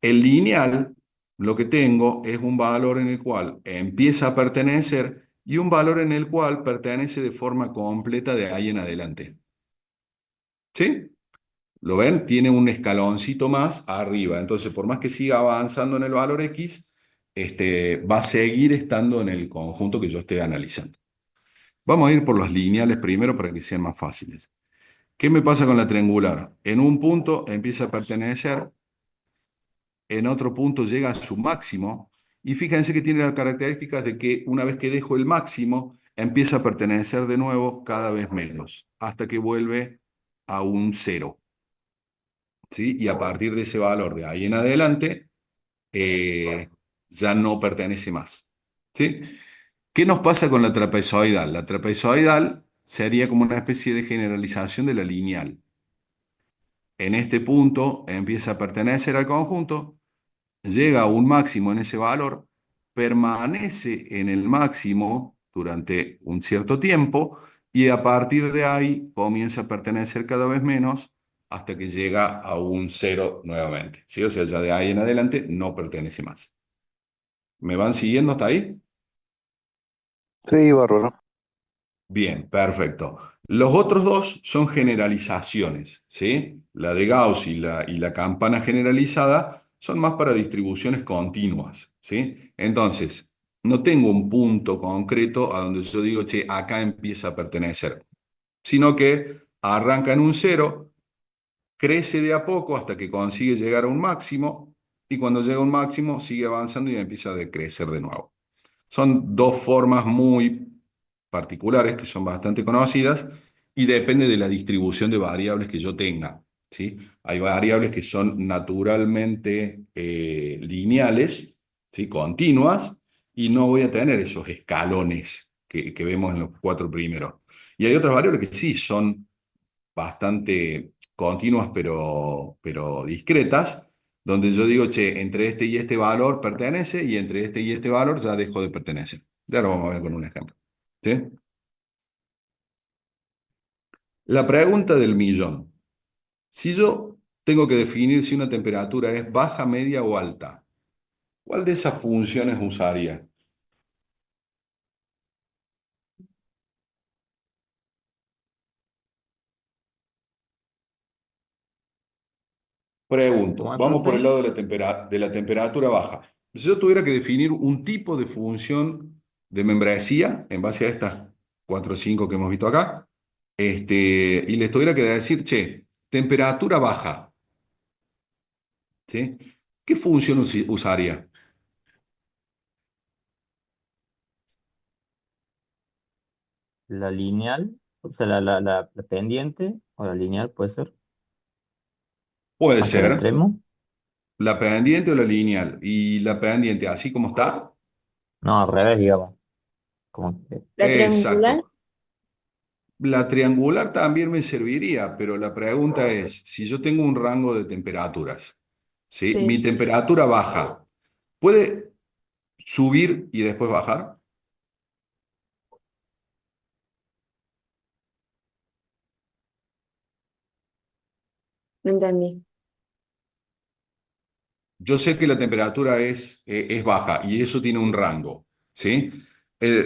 El lineal, lo que tengo es un valor en el cual empieza a pertenecer y un valor en el cual pertenece de forma completa de ahí en adelante. ¿Sí? ¿Lo ven? Tiene un escaloncito más arriba. Entonces, por más que siga avanzando en el valor X, va a seguir estando en el conjunto que yo esté analizando. Vamos a ir por los lineales primero para que sean más fáciles. ¿Qué me pasa con la triangular? En un punto empieza a pertenecer, en otro punto llega a su máximo, y fíjense que tiene las características de que una vez que dejo el máximo, empieza a pertenecer de nuevo cada vez menos, hasta que vuelve a un 0. ¿Sí? Y a partir de ese valor de ahí en adelante, ya no pertenece más. ¿Sí? ¿Qué nos pasa con la trapezoidal? La trapezoidal sería como una especie de generalización de la lineal. En este punto empieza a pertenecer al conjunto, llega a un máximo en ese valor, permanece en el máximo durante un cierto tiempo y a partir de ahí comienza a pertenecer cada vez menos hasta que llega a un 0 nuevamente. ¿Sí? O sea, ya de ahí en adelante no pertenece más. ¿Me van siguiendo hasta ahí? Sí, bárbaro. Bien, perfecto. Los otros dos son generalizaciones, ¿sí? La de Gauss y la campana generalizada son más para distribuciones continuas, ¿sí? Entonces, no tengo un punto concreto a donde yo digo, che, acá empieza a pertenecer, sino que arranca en un 0, crece de a poco hasta que consigue llegar a un máximo, y cuando llega a un máximo sigue avanzando y empieza a decrecer de nuevo. Son dos formas muy particulares que son bastante conocidas y depende de la distribución de variables que yo tenga, ¿sí? Hay variables que son naturalmente lineales, ¿sí? Continuas, y no voy a tener esos escalones que vemos en los cuatro primeros. Y hay otras variables que sí son bastante continuas, pero discretas, donde yo digo, che, entre este y este valor pertenece y entre este y este valor ya dejo de pertenecer. Ya lo vamos a ver con un ejemplo. ¿Sí? La pregunta del millón. Si yo tengo que definir si una temperatura es baja, media o alta, ¿cuál de esas funciones usaría? Pregunto, ¿Cómo es, vamos por el profe? lado de de la temperatura baja. Si yo tuviera que definir un tipo de función de membresía en base a estas cuatro o cinco que hemos visto acá, y les tuviera que decir, che, temperatura baja, ¿sí? ¿Qué función usaría? La lineal, o sea, la pendiente o la lineal puede ser Puede hasta el ser extremo. la pendiente o la lineal. Y la pendiente, así como está, No, al revés, digamos. Como que, La triangular, exacto. La triangular también me serviría, pero la pregunta es, si yo tengo un rango de temperaturas, ¿sí? Mi sí, temperatura baja, ¿puede subir y después bajar? no entendí. Yo sé que la temperatura es baja y eso tiene un rango, ¿sí?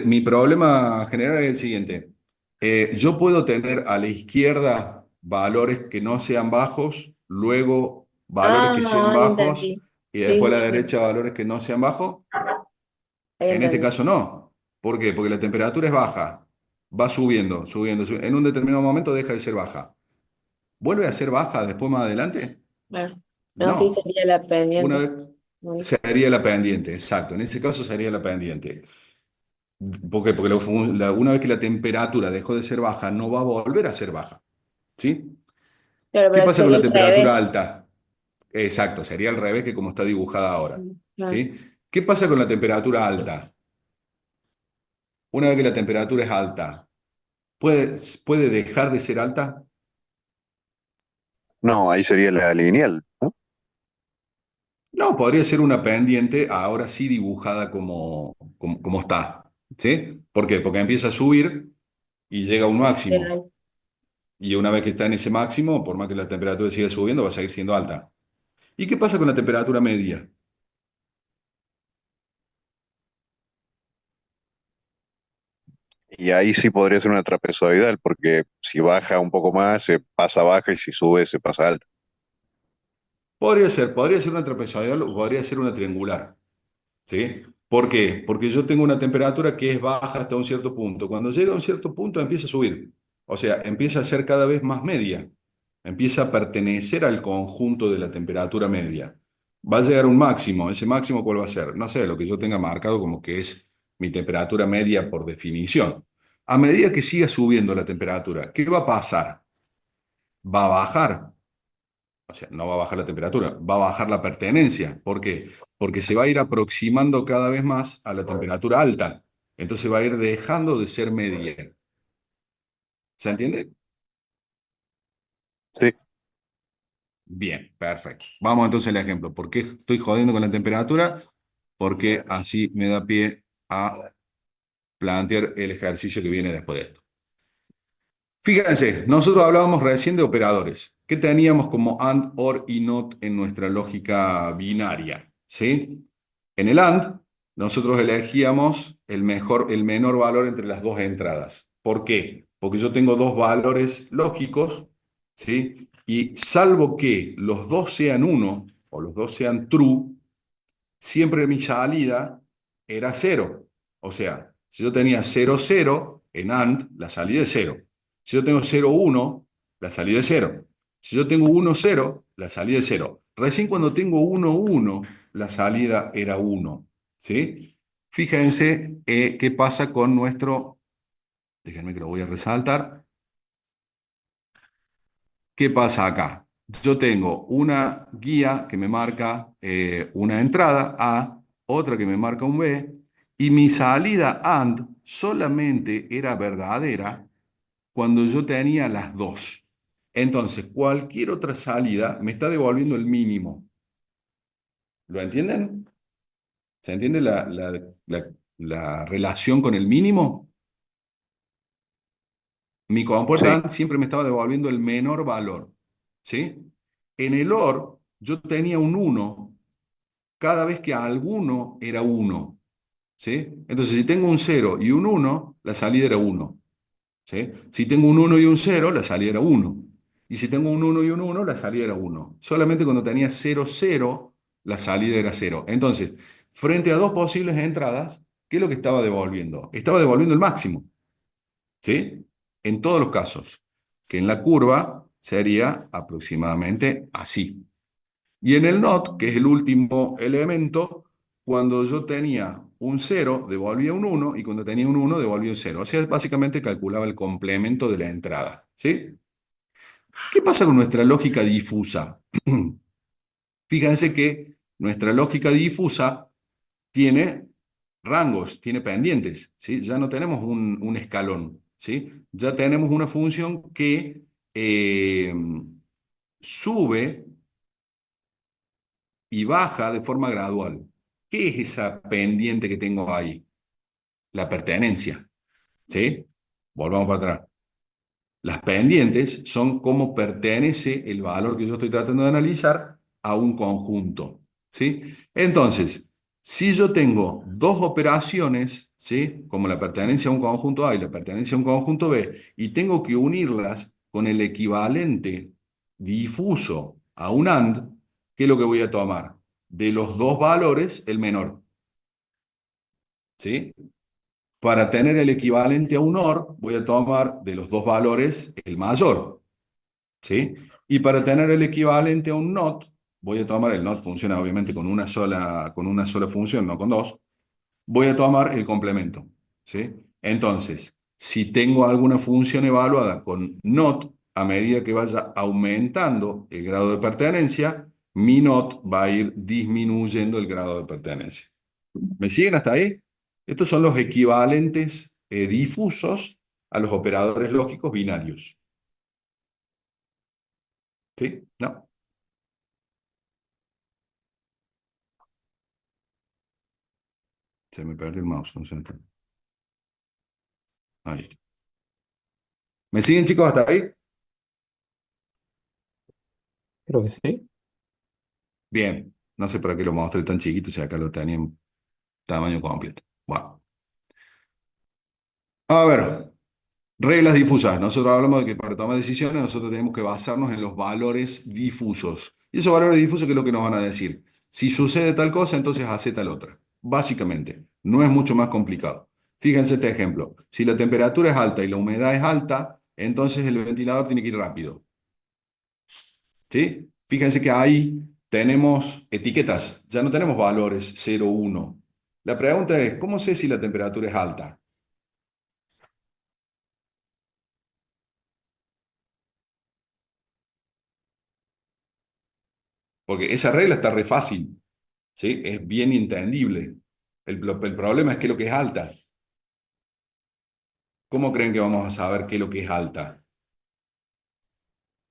Mi problema general es el siguiente. Yo puedo tener a la izquierda valores que no sean bajos, luego valores Ah, que sean ahí bajos entendí. y Sí, después a sí, la sí, derecha valores que no sean bajos. ahí En este entendí. caso no. ¿Por qué? Porque la temperatura es baja, va subiendo, subiendo, subiendo. En un determinado momento deja de ser baja. ¿Vuelve a ser baja después más adelante? Claro. No, sí No. sería la Una pendiente. vez Ahí. sería la pendiente, exacto. En ese caso sería la pendiente. ¿Por qué? Porque una vez que la temperatura dejó de ser baja, no va a volver a ser baja. ¿Sí? Claro, ¿Qué pero pasa con sería la al temperatura revés. alta? Exacto, sería al revés que como está dibujada ahora. Claro. ¿Sí? ¿Qué pasa con la temperatura alta? Una vez que la temperatura es alta, ¿puede dejar de ser alta? No, ahí sería la lineal, ¿no? No, podría ser una pendiente, ahora sí dibujada como está. ¿Sí? ¿Por qué? Porque empieza a subir y llega a un máximo. Literal. Y una vez que está en ese máximo, por más que la temperatura siga subiendo, va a seguir siendo alta. ¿Y qué pasa con la temperatura media? Y ahí sí podría ser una trapezoidal, porque si baja un poco más, se pasa baja y si sube, se pasa alta. Podría ser una trapezoidal o podría ser una triangular. ¿Sí? ¿Por qué? Porque yo tengo una temperatura que es baja hasta un cierto punto. Cuando llega a un cierto punto empieza a subir. O sea, empieza a ser cada vez más media. Empieza a pertenecer al conjunto de la temperatura media. Va a llegar a un máximo. ¿Ese máximo cuál va a ser? No sé, lo que yo tenga marcado como que es mi temperatura media por definición. A medida que siga subiendo la temperatura, ¿qué va a pasar? Va a bajar, o sea, no va a bajar la temperatura, va a bajar la pertenencia. ¿Por qué? Porque se va a ir aproximando cada vez más a la temperatura alta. Entonces va a ir dejando de ser media. ¿Se entiende? Sí, Bien, perfecto. Vamos entonces al ejemplo. ¿Por qué estoy jodiendo con la temperatura? Porque así me da pie a plantear el ejercicio que viene después de esto. Fíjense, nosotros hablábamos recién de operadores. ¿Qué teníamos como AND, OR y NOT en nuestra lógica binaria? ¿Sí? En el AND, nosotros elegíamos el menor valor entre las dos entradas. ¿Por qué? Porque yo tengo dos valores lógicos, ¿sí? Y salvo que los dos sean uno o los dos sean true, siempre mi salida era cero. O sea, si yo tenía cero cero en AND, la salida es cero. Si yo tengo cero uno, la salida es cero. Si yo tengo uno cero, la salida es cero. Recién cuando tengo uno uno, la salida era uno. ¿Sí? Fíjense qué pasa con nuestro, déjenme que lo voy a resaltar. ¿Qué pasa acá? Yo tengo una guía que me marca una entrada A, otra que me marca un B, y mi salida AND solamente era verdadera cuando yo tenía las dos. Entonces, cualquier otra salida me está devolviendo el mínimo. ¿Lo entienden? ¿Se entiende la relación con el mínimo? Mi compuerta Sí, AND siempre me estaba devolviendo el menor valor. ¿Sí? En el OR, yo tenía un 1 cada vez que alguno era 1. ¿Sí? Entonces, si tengo un 0 y un 1, la salida era 1. ¿Sí? Si tengo un 1 y un 0, la salida era 1. Y si tengo un 1 y un 1, la salida era 1. Solamente cuando tenía 0, 0, la salida era 0. Entonces, frente a dos posibles entradas, ¿qué es lo que estaba devolviendo? Estaba devolviendo el máximo. ¿Sí? En todos los casos. Que en la curva sería aproximadamente así. Y en el NOT, que es el último elemento, cuando yo tenía un 0, devolvía un 1, y cuando tenía un 1, devolvía un 0. O sea, básicamente calculaba el complemento de la entrada. ¿Sí? ¿Qué pasa con nuestra lógica difusa? Fíjense que nuestra lógica difusa tiene rangos, tiene pendientes. ¿Sí? Ya no tenemos un escalón. ¿Sí? Ya tenemos una función que sube y baja de forma gradual. ¿Qué es esa pendiente que tengo ahí? La pertenencia. ¿Sí? Volvamos para atrás. Las pendientes son cómo pertenece el valor que yo estoy tratando de analizar a un conjunto. ¿Sí? Entonces, si yo tengo dos operaciones, ¿sí? Como la pertenencia a un conjunto A y la pertenencia a un conjunto B, y tengo que unirlas con el equivalente difuso a un AND, ¿qué es lo que voy a tomar? De los dos valores, el menor. ¿Sí? Para tener el equivalente a un OR, voy a tomar de los dos valores el mayor. ¿Sí? Y para tener el equivalente a un NOT, voy a tomar, el NOT funciona obviamente con una sola función, no con dos, voy a tomar el complemento. ¿Sí? Entonces, si tengo alguna función evaluada con NOT, a medida que vaya aumentando el grado de pertenencia, mi NOT va a ir disminuyendo el grado de pertenencia. ¿Me siguen hasta ahí? Estos son los equivalentes difusos a los operadores lógicos binarios. ¿Sí? ¿No? Se me perdió el mouse, no sé. Ahí está. ¿Me siguen, chicos, hasta ahí? Creo que sí. Bien. No sé para qué lo mostré tan chiquito si acá lo tenía en tamaño completo. Bueno. A ver, reglas difusas. Nosotros hablamos de que para tomar decisiones nosotros tenemos que basarnos en los valores difusos. ¿Y esos valores difusos qué es lo que nos van a decir? Si sucede tal cosa, entonces hace tal otra. Básicamente, no es mucho más complicado. Fíjense este ejemplo. Si la temperatura es alta y la humedad es alta, entonces el ventilador tiene que ir rápido. ¿Sí? Fíjense que ahí tenemos etiquetas, ya no tenemos valores 0, 1. La pregunta es, ¿cómo sé si la temperatura es alta? Porque esa regla está re fácil, ¿sí? Es bien entendible. El problema es qué es lo que es alta. ¿Cómo creen que vamos a saber qué es lo que es alta?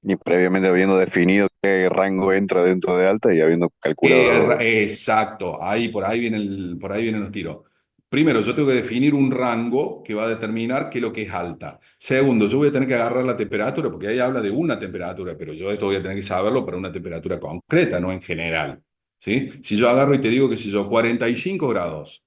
y previamente habiendo definido qué rango entra dentro de alta y habiendo calculado. Exacto, por ahí vienen los tiros. Primero, yo tengo que definir un rango que va a determinar qué es lo que es alta. Segundo, yo voy a tener que agarrar la temperatura, porque ahí habla de una temperatura, pero yo esto voy a tener que saberlo para una temperatura concreta, no en general. ¿Sí? Si yo agarro y te digo que si yo 45 grados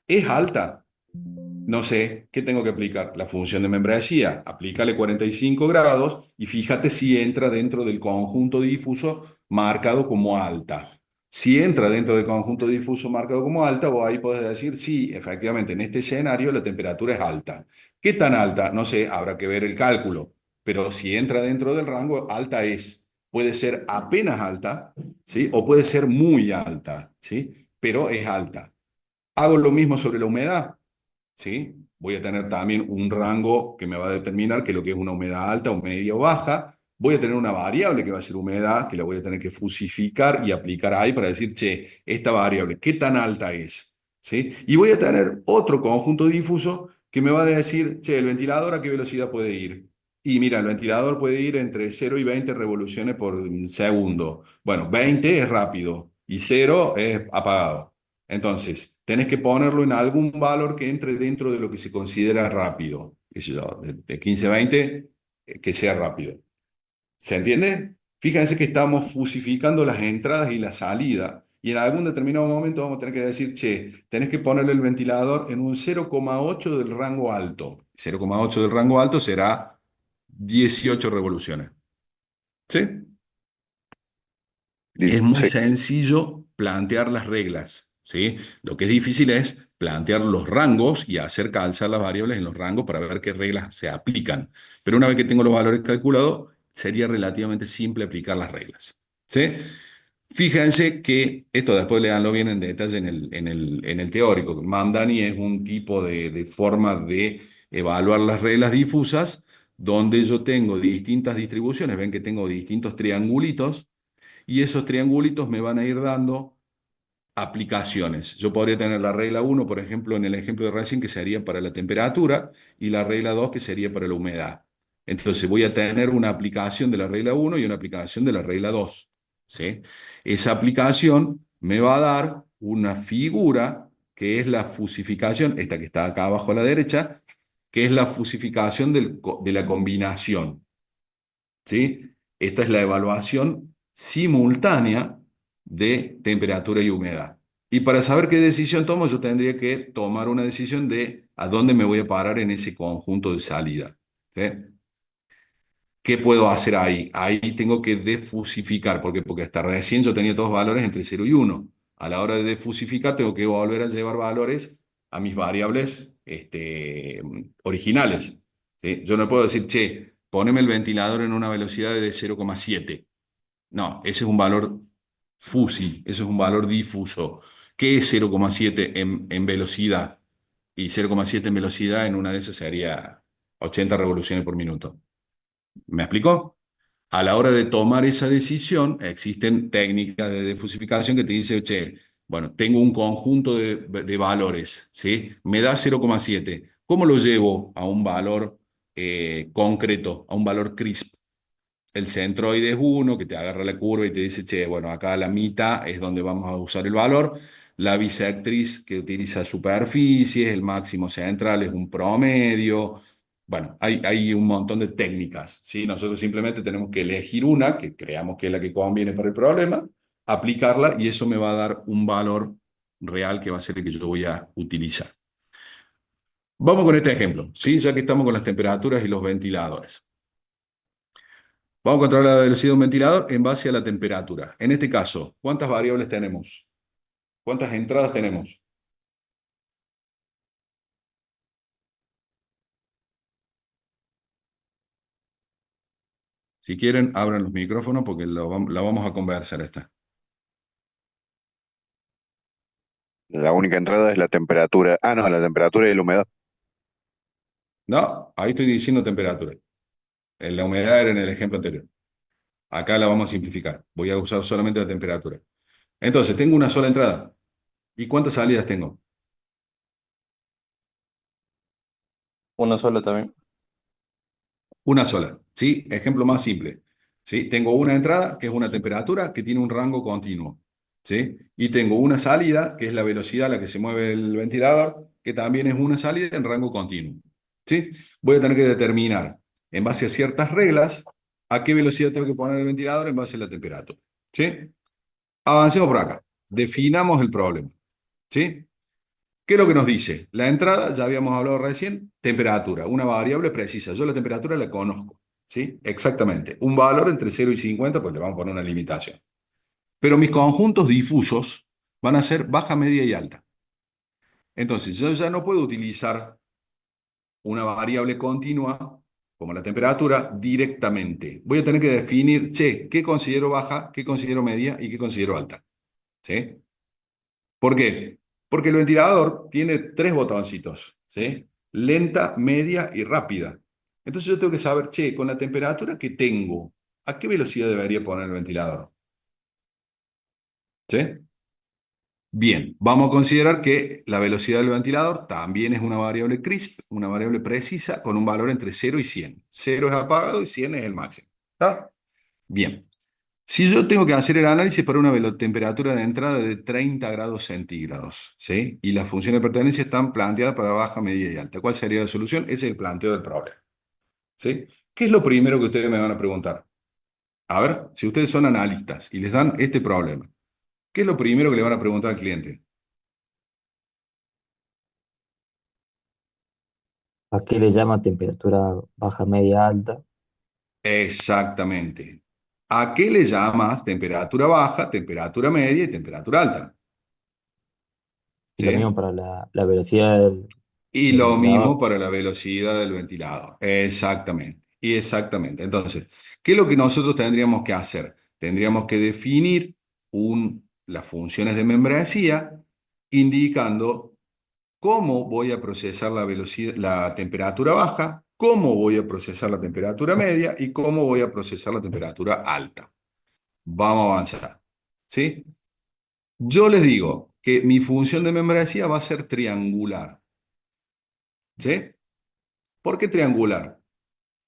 es alta, no sé, ¿qué tengo que aplicar? La función de membresía. Aplícale 45 grados y fíjate si entra dentro del conjunto difuso marcado como alta. Si entra dentro del conjunto difuso marcado como alta, vos ahí podés decir, sí, efectivamente, en este escenario la temperatura es alta. ¿Qué tan alta? No sé, habrá que ver el cálculo. Pero si entra dentro del rango, alta es. Puede ser apenas alta, ¿sí? O puede ser muy alta, ¿sí? Pero es alta. Hago lo mismo sobre la humedad, ¿sí? Voy a tener también un rango que me va a determinar que lo que es una humedad alta o media o baja. Voy a tener una variable que va a ser humedad, que la voy a tener que fusificar y aplicar ahí para decir, che, esta variable, ¿qué tan alta es? ¿Sí? Y voy a tener otro conjunto difuso que me va a decir, che, el ventilador a qué velocidad puede ir. Y mira, el ventilador puede ir entre 0 y 20 revoluciones por segundo. Bueno, 20 es rápido y 0 es apagado. Entonces, tenés que ponerlo en algún valor que entre dentro de lo que se considera rápido. Qué sé yo, de 15 a 20, que sea rápido. ¿Se entiende? Fíjense que estamos fusificando las entradas y la salida. Y en algún determinado momento vamos a tener que decir, che, tenés que ponerle el ventilador en un 0,8 del rango alto. 0,8 del rango alto será 18 revoluciones. ¿Sí? Es muy Sí. sencillo plantear las reglas, ¿sí? Lo que es difícil es plantear los rangos y hacer calzar las variables en los rangos para ver qué reglas se aplican. Pero una vez que tengo los valores calculados, sería relativamente simple aplicar las reglas, ¿sí? Fíjense que esto después leanlo bien en detalle en el teórico. Mamdani es un tipo de forma de evaluar las reglas difusas donde yo tengo distintas distribuciones. Ven que tengo distintos triangulitos y esos triangulitos me van a ir dando aplicaciones. Yo podría tener la regla 1, por ejemplo, en el ejemplo de recién, que sería para la temperatura, y la regla 2, que sería para la humedad. Entonces voy a tener una aplicación de la regla 1 y una aplicación de la regla 2. ¿Sí? Esa aplicación me va a dar una figura que es la fusificación, esta que está acá abajo a la derecha, que es la fusificación de la combinación. ¿Sí? Esta es la evaluación simultánea de temperatura y humedad. Y para saber qué decisión tomo, yo tendría que tomar una decisión de a dónde me voy a parar en ese conjunto de salida. ¿Sí? ¿Qué puedo hacer ahí? Ahí tengo que defusificar, porque hasta recién yo tenía todos valores entre 0 y 1. A la hora de defusificar, tengo que volver a llevar valores a mis variables originales. ¿Sí? Yo no puedo decir, che, poneme el ventilador en una velocidad de 0,7. No, ese es un valor fusi, ese es un valor difuso. ¿Qué es 0,7 en velocidad? Y 0,7 en velocidad en una de esas sería 80 revoluciones por minuto. ¿Me explicó? A la hora de tomar esa decisión, existen técnicas de defusificación que te dicen, che, bueno, tengo un conjunto de valores, ¿sí? Me da 0,7. ¿Cómo lo llevo a un valor concreto, a un valor crisp? El centroide es 1, que te agarra la curva y te dice, che, bueno, acá la mitad es donde vamos a usar el valor. La bisectriz que utiliza superficies, el máximo central es un promedio. Bueno, hay un montón de técnicas, ¿sí? Nosotros simplemente tenemos que elegir una que creamos que es la que conviene para el problema, aplicarla y eso me va a dar un valor real que va a ser el que yo voy a utilizar. Vamos con este ejemplo, ¿sí? Ya que estamos con las temperaturas y los ventiladores. Vamos a controlar la velocidad de un ventilador en base a la temperatura. En este caso, ¿cuántas variables tenemos? ¿Cuántas entradas tenemos? Si quieren, abran los micrófonos porque la vamos a conversar esta. La única entrada es la temperatura. Ah, no, la temperatura y la humedad. No, ahí estoy diciendo temperatura. La humedad era en el ejemplo anterior. Acá la vamos a simplificar. Voy a usar solamente la temperatura. Entonces, tengo una sola entrada. ¿Y cuántas salidas tengo? Uno solo también. Una sola, ¿sí? Ejemplo más simple, ¿sí? Tengo una entrada, que es una temperatura, que tiene un rango continuo, ¿sí? Y tengo una salida, que es la velocidad a la que se mueve el ventilador, que también es una salida en rango continuo, ¿sí? Voy a tener que determinar, en base a ciertas reglas, a qué velocidad tengo que poner el ventilador en base a la temperatura, ¿sí? Avancemos por acá. Definamos el problema, ¿sí? ¿Qué es lo que nos dice? La entrada, ya habíamos hablado recién, temperatura, una variable precisa. Yo la temperatura la conozco, ¿sí? Exactamente. Un valor entre 0 y 50, pues le vamos a poner una limitación. Pero mis conjuntos difusos van a ser baja, media y alta. Entonces, yo ya no puedo utilizar una variable continua, como la temperatura, directamente. Voy a tener que definir, che, ¿qué considero baja, qué considero media y qué considero alta? ¿Sí? ¿Por qué? Porque el ventilador tiene tres botoncitos, ¿sí? Lenta, media y rápida. Entonces yo tengo que saber, che, con la temperatura que tengo, ¿a qué velocidad debería poner el ventilador? ¿Sí? Bien, vamos a considerar que la velocidad del ventilador también es una variable crisp, una variable precisa, con un valor entre 0 y 100. 0 es apagado y 100 es el máximo. ¿Está? Bien. Si yo tengo que hacer el análisis para una temperatura de entrada de 30 grados centígrados, ¿sí? Y las funciones de pertenencia están planteadas para baja, media y alta, ¿cuál sería la solución? Ese es el planteo del problema, ¿sí? ¿Qué es lo primero que ustedes me van a preguntar? A ver, si ustedes son analistas y les dan este problema, ¿qué es lo primero que le van a preguntar al cliente? ¿A qué le llama temperatura baja, media, alta? Exactamente. ¿A qué le llamas temperatura baja, temperatura media y temperatura alta? Y lo mismo ¿Sí? para la velocidad Y del lo mismo ventilador. para la velocidad del ventilador. Exactamente. Y exactamente. Entonces, ¿qué es lo que nosotros tendríamos que hacer? Tendríamos que definir las funciones de membresía indicando cómo voy a procesar la velocidad, la temperatura baja, cómo voy a procesar la temperatura media y cómo voy a procesar la temperatura alta. Vamos a avanzar. ¿Sí? Yo les digo que mi función de membresía va a ser triangular. ¿Sí? ¿Por qué triangular?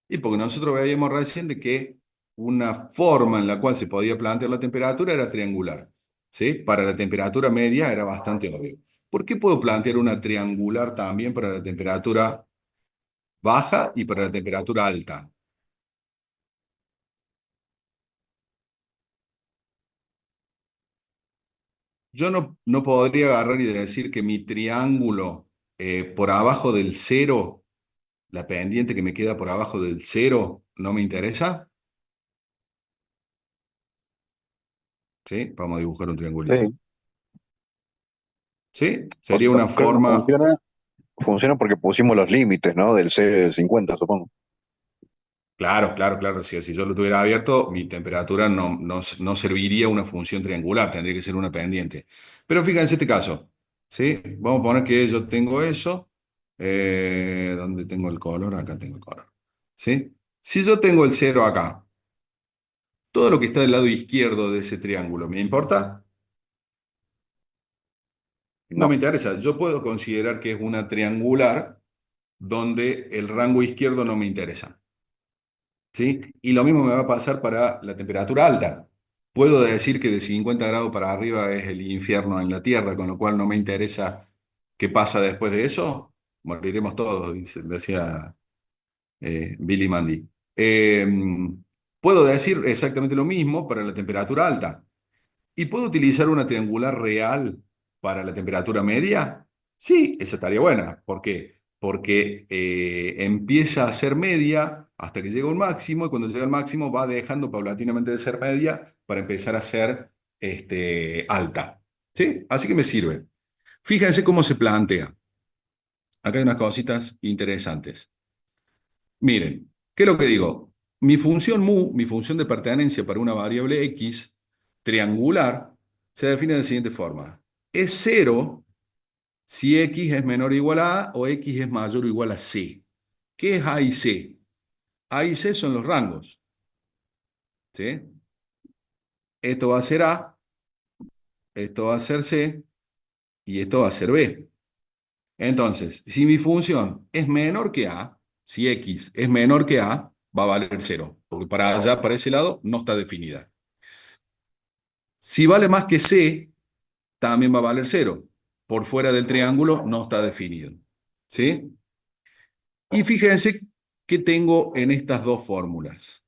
Y porque nosotros veíamos recién de que una forma en la cual se podía plantear la temperatura era triangular. ¿Sí? Para la temperatura media era bastante obvio. ¿Por qué puedo plantear una triangular también para la temperatura baja y para la temperatura alta? Yo no podría agarrar y decir que mi triángulo por abajo del cero, la pendiente que me queda por abajo del cero, no me interesa. ¿Sí? Vamos a dibujar un triangulito. Sí. ¿Sí? O Sería sea, una creo que forma. funciona porque pusimos los límites, ¿no? Del 0 y del 50, supongo. Claro, claro, claro. Si yo lo tuviera abierto, mi temperatura no serviría una función triangular, tendría que ser una pendiente. Pero fíjense este caso, ¿sí? Vamos a poner que yo tengo eso. ¿Dónde tengo el color? Acá tengo el color. ¿Sí? Si yo tengo el cero acá, todo lo que está del lado izquierdo de ese triángulo, ¿me importa? No me No. interesa. Yo puedo considerar que es una triangular donde el rango izquierdo no me interesa. ¿Sí? Y lo mismo me va a pasar para la temperatura alta. Puedo decir que de 50 grados para arriba es el infierno en la Tierra, con lo cual no me interesa qué pasa después de eso. Moriremos todos, decía Billy Mandy. Puedo decir exactamente lo mismo para la temperatura alta. ¿Y puedo utilizar una triangular real para la temperatura media? Sí, esa estaría buena. ¿Por qué? Porque empieza a ser media hasta que llega a un máximo y cuando llega al máximo va dejando paulatinamente de ser media para empezar a ser alta. ¿Sí? Así que me sirve. Fíjense cómo se plantea. Acá hay unas cositas interesantes. Miren, ¿qué es lo que digo? Mi función mu, mi función de pertenencia para una variable x triangular, se define de la siguiente forma. Es cero si x es menor o igual a o x es mayor o igual a c. ¿Qué es a y c? A y c son los rangos. ¿Sí? Esto va a ser a, esto va a ser c y esto va a ser b. Entonces, si mi función es menor que a, si x es menor que a, va a valer cero, porque para allá, para ese lado, no está definida. Si vale más que C, también va a valer cero. Por fuera del triángulo no está definido. ¿Sí? Y fíjense que tengo en estas dos fórmulas.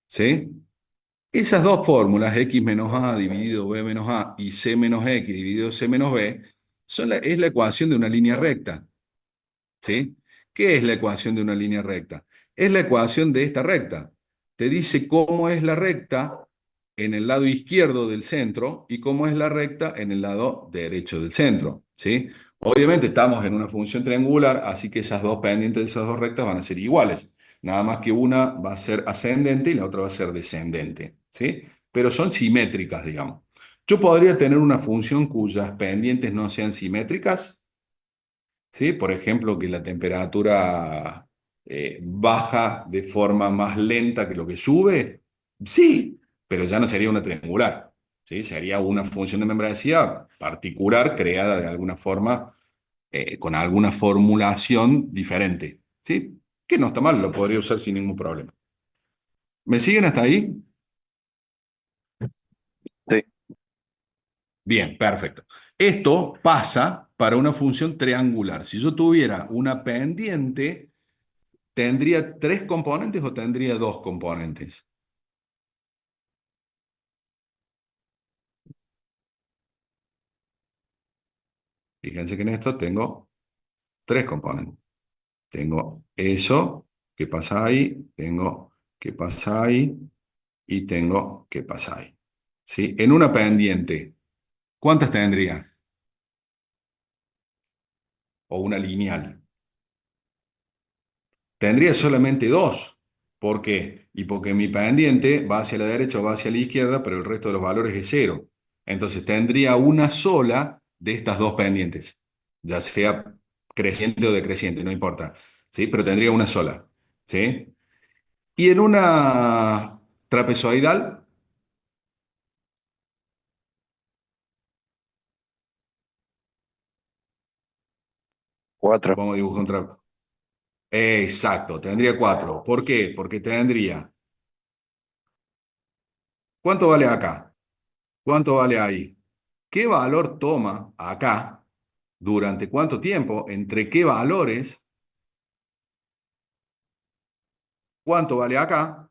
¿Sí? Esas dos fórmulas, x menos a dividido b menos a y c menos x dividido c menos b, es la ecuación de una línea recta. ¿Sí? ¿Qué es la ecuación de una línea recta? Es la ecuación de esta recta. Te dice cómo es la recta en el lado izquierdo del centro y cómo es la recta en el lado derecho del centro. ¿Sí? Obviamente estamos en una función triangular, así que esas dos pendientes de esas dos rectas van a ser iguales. Nada más que una va a ser ascendente y la otra va a ser descendente. ¿Sí? Pero son simétricas, digamos. Yo podría tener una función cuyas pendientes no sean simétricas, ¿sí? Por ejemplo, que la temperatura baja de forma más lenta que lo que sube, sí, pero ya no sería una triangular, ¿sí? Sería una función de membresía particular creada de alguna forma, con alguna formulación diferente, ¿sí? Que no está mal, lo podría usar sin ningún problema. ¿Me siguen hasta ahí? Sí. Bien, perfecto. Esto pasa para una función triangular. Si yo tuviera una pendiente, ¿tendría tres componentes o tendría dos componentes? Fíjense que en esto tengo tres componentes. Tengo eso que pasa ahí, tengo que pasa ahí y tengo que pasa ahí. ¿Sí? En una pendiente, ¿cuántas tendría? O una lineal. Tendría solamente dos. ¿Por qué? Y porque mi pendiente va hacia la derecha o va hacia la izquierda, pero el resto de los valores es cero. Entonces tendría una sola de estas dos pendientes, ya sea creciente o decreciente, no importa. ¿Sí? Pero tendría una sola. ¿Sí? Y en una trapezoidal, 4. vamos a dibujar un trapezoidal. Exacto, tendría cuatro. ¿Por qué? Porque tendría. ¿Cuánto vale acá? ¿Cuánto vale ahí? ¿Qué valor toma acá? ¿Durante cuánto tiempo? ¿Entre qué valores? ¿Cuánto vale acá?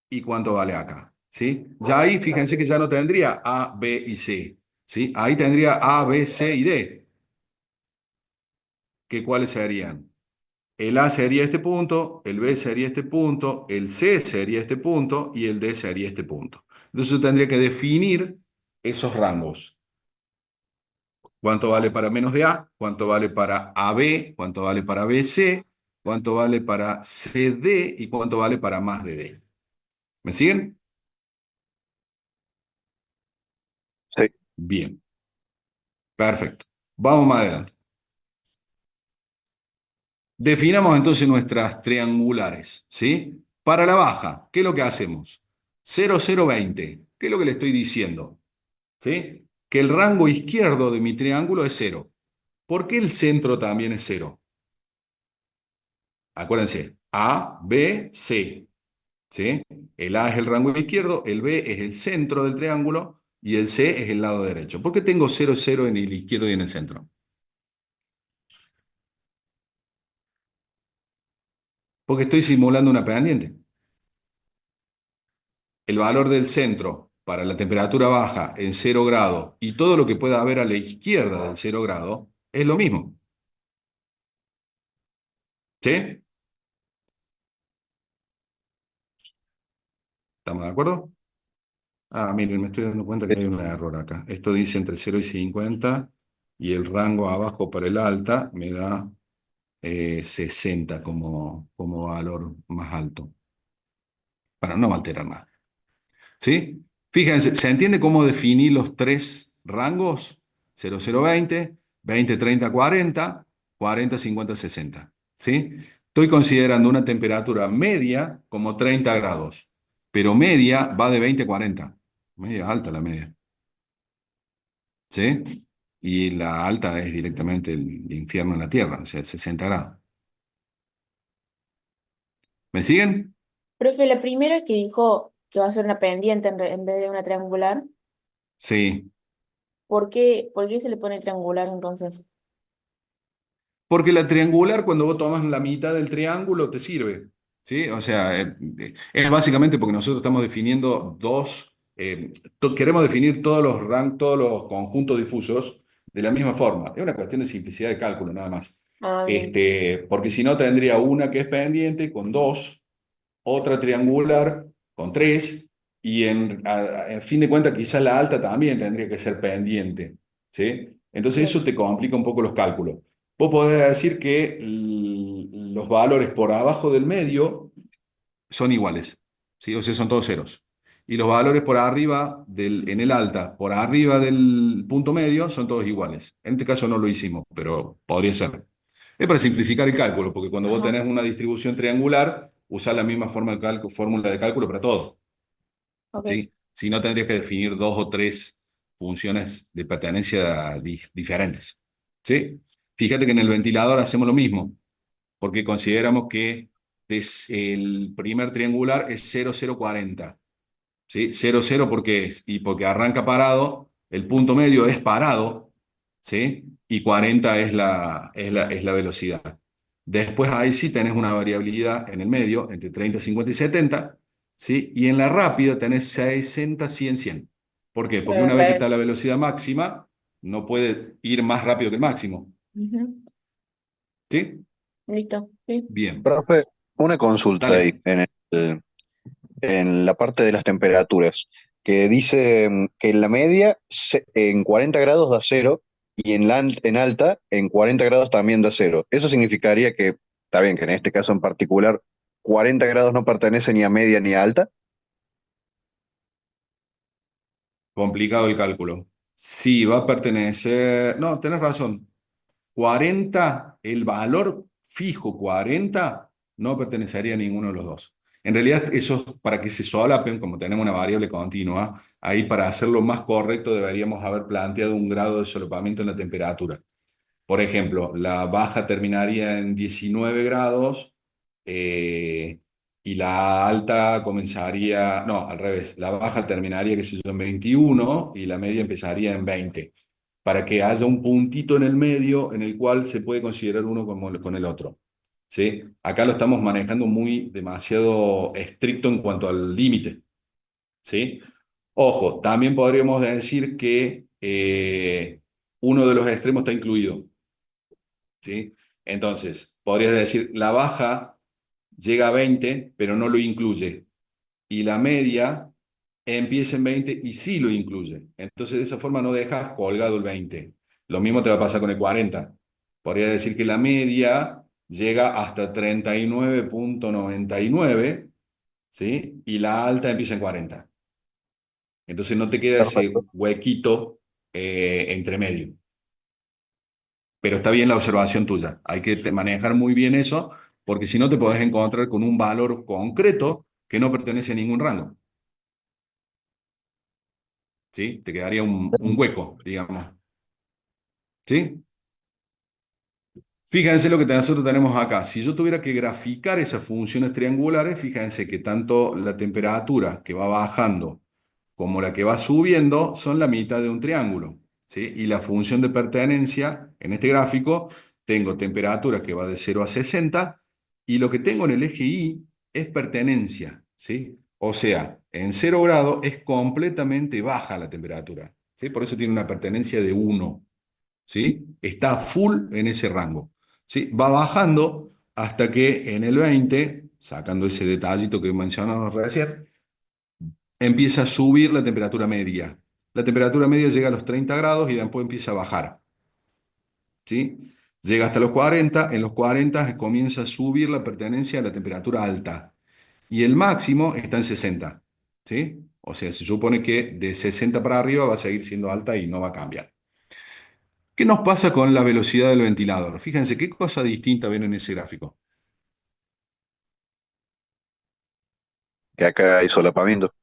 ¿Y cuánto vale acá? ¿Sí? Ya ahí fíjense que ya no tendría A, B y C. ¿Sí? Ahí tendría A, B, C y D. ¿Qué cuáles serían? El A sería este punto, el B sería este punto, el C sería este punto y el D sería este punto. Entonces yo tendría que definir esos rangos. ¿Cuánto vale para menos de A? ¿Cuánto vale para AB? ¿Cuánto vale para BC? ¿Cuánto vale para CD? ¿Y cuánto vale para más de D? ¿Me siguen? Sí. Bien, perfecto. Vamos más adelante. Definamos entonces nuestras triangulares, ¿sí? Para la baja, ¿qué es lo que hacemos? 0, 0, 20. ¿Qué es lo que le estoy diciendo? ¿Sí? Que el rango izquierdo de mi triángulo es 0. ¿Por qué el centro también es 0? Acuérdense, A, B, C. ¿Sí? El A es el rango izquierdo, el B es el centro del triángulo y el C es el lado derecho. ¿Por qué tengo 0, 0 en el izquierdo y en el centro? Porque estoy simulando una pendiente. El valor del centro para la temperatura baja en 0 grado y todo lo que pueda haber a la izquierda del 0 grado es lo mismo. ¿Sí? ¿Estamos de acuerdo? Ah, miren, me estoy dando cuenta que hay un error acá. Esto dice entre 0 y 50 y el rango abajo para el alta me da 60 como valor más alto, para no alterar nada. ¿Sí? Fíjense, ¿se entiende cómo definí los tres rangos? 0, 0, 20, 20, 30, 40, 40, 50, 60. ¿Sí? Estoy considerando una temperatura media como 30 grados, pero media va de 20 a 40. Media alta la media. ¿Sí? Y la alta es directamente el infierno en la tierra, o sea, 60 grados. ¿Me siguen? Profe, la primera que dijo que va a ser una pendiente en vez de una triangular, Sí. por qué se le pone triangular entonces? Porque la triangular, cuando vos tomas la mitad del triángulo, te sirve. ¿Sí? O sea, es básicamente porque nosotros estamos definiendo dos, queremos definir todos los todos los conjuntos difusos de la misma forma. Es una cuestión de simplicidad de cálculo, nada más. Ah, bien. Porque si no, tendría una que es pendiente con dos, otra triangular con tres, y a fin de cuentas, quizás la alta también tendría que ser pendiente. ¿Sí? Entonces, Bien. eso te complica un poco los cálculos. Vos podés decir que los valores por abajo del medio son iguales, ¿sí? O sea, son todos ceros. y los valores por arriba en el alta, por arriba del punto medio, son todos iguales. En este caso no lo hicimos, pero podría ser. Es para simplificar el cálculo, porque cuando vos Ajá, tenés una distribución triangular, usás la misma fórmula de cálculo para todo, ok. ¿sí? Si no, tendrías que definir dos o tres funciones de pertenencia diferentes, ¿sí? Fíjate que en el ventilador hacemos lo mismo, porque consideramos que el primer triangular es 0,040. ¿Sí? 0, 0 porque es, y porque arranca parado, el punto medio es parado, ¿sí? Y 40 es la velocidad. Después ahí sí tenés una variabilidad en el medio, entre 30, 50 y 70, ¿sí? Y en la rápida tenés 60, 100, 100. ¿Por qué? Porque Pero al una vez que está revés. la velocidad máxima, no puede ir más rápido que el máximo, Ujú, ¿sí? listo, sí. Bien, Profe, una consulta ahí dale. en la parte de las temperaturas, que dice que en la media en 40 grados da cero y en alta en 40 grados también da cero. Eso significaría que, está bien que en este caso en particular, 40 grados no pertenece ni a media ni a alta. Complicado el cálculo. Sí, va a pertenecer. No, tenés razón. 40, el valor fijo 40, no pertenecería a ninguno de los dos. En realidad, eso es para que se solapen, como tenemos una variable continua, ahí para hacerlo más correcto deberíamos haber planteado un grado de solapamiento en la temperatura. Por ejemplo, la baja terminaría en 19 grados eh, y la alta comenzaría, no, al revés, la baja terminaría, qué sé yo, en 21 y la media empezaría en 20, para que haya un puntito en el medio en el cual se puede considerar uno como con el otro. ¿Sí? Acá lo estamos manejando muy demasiado estricto en cuanto al límite. ¿Sí? Ojo, también podríamos decir que uno de los extremos está incluido. ¿Sí? Entonces, podrías decir, la baja llega a 20, pero no lo incluye. Y la media empieza en 20 y sí lo incluye. Entonces, de esa forma no dejas colgado el 20. Lo mismo te va a pasar con el 40. Podría decir que la media llega hasta 39,99, ¿sí? Y la alta empieza en 40. Entonces no te queda ese Perfecto. huequito entre medio. Pero está bien la observación tuya. Hay que manejar muy bien eso, porque si no te podés encontrar con un valor concreto que no pertenece a ningún rango. ¿Sí? Te quedaría un hueco, digamos. ¿Sí? Fíjense lo que nosotros tenemos acá. Si yo tuviera que graficar esas funciones triangulares, fíjense que tanto la temperatura que va bajando como la que va subiendo son la mitad de un triángulo, ¿sí? Y la función de pertenencia, en este gráfico, tengo temperatura que va de 0 a 60 y lo que tengo en el eje Y es pertenencia, ¿sí? O sea, en 0 grados es completamente baja la temperatura, ¿sí? Por eso tiene una pertenencia de 1, ¿sí? Está full en ese rango, ¿sí? Va bajando hasta que en el 20, sacando ese detallito que mencionamos recién, empieza a subir la temperatura media. La temperatura media llega a los 30 grados y después empieza a bajar, ¿sí? Llega hasta los 40, en los 40 comienza a subir la pertenencia a la temperatura alta y el máximo está en 60, ¿sí? O sea, se supone que de 60 para arriba va a seguir siendo alta y no va a cambiar. ¿Qué nos pasa con la velocidad del ventilador? Fíjense qué cosa distinta ven en ese gráfico. Que acá hay solapamiento.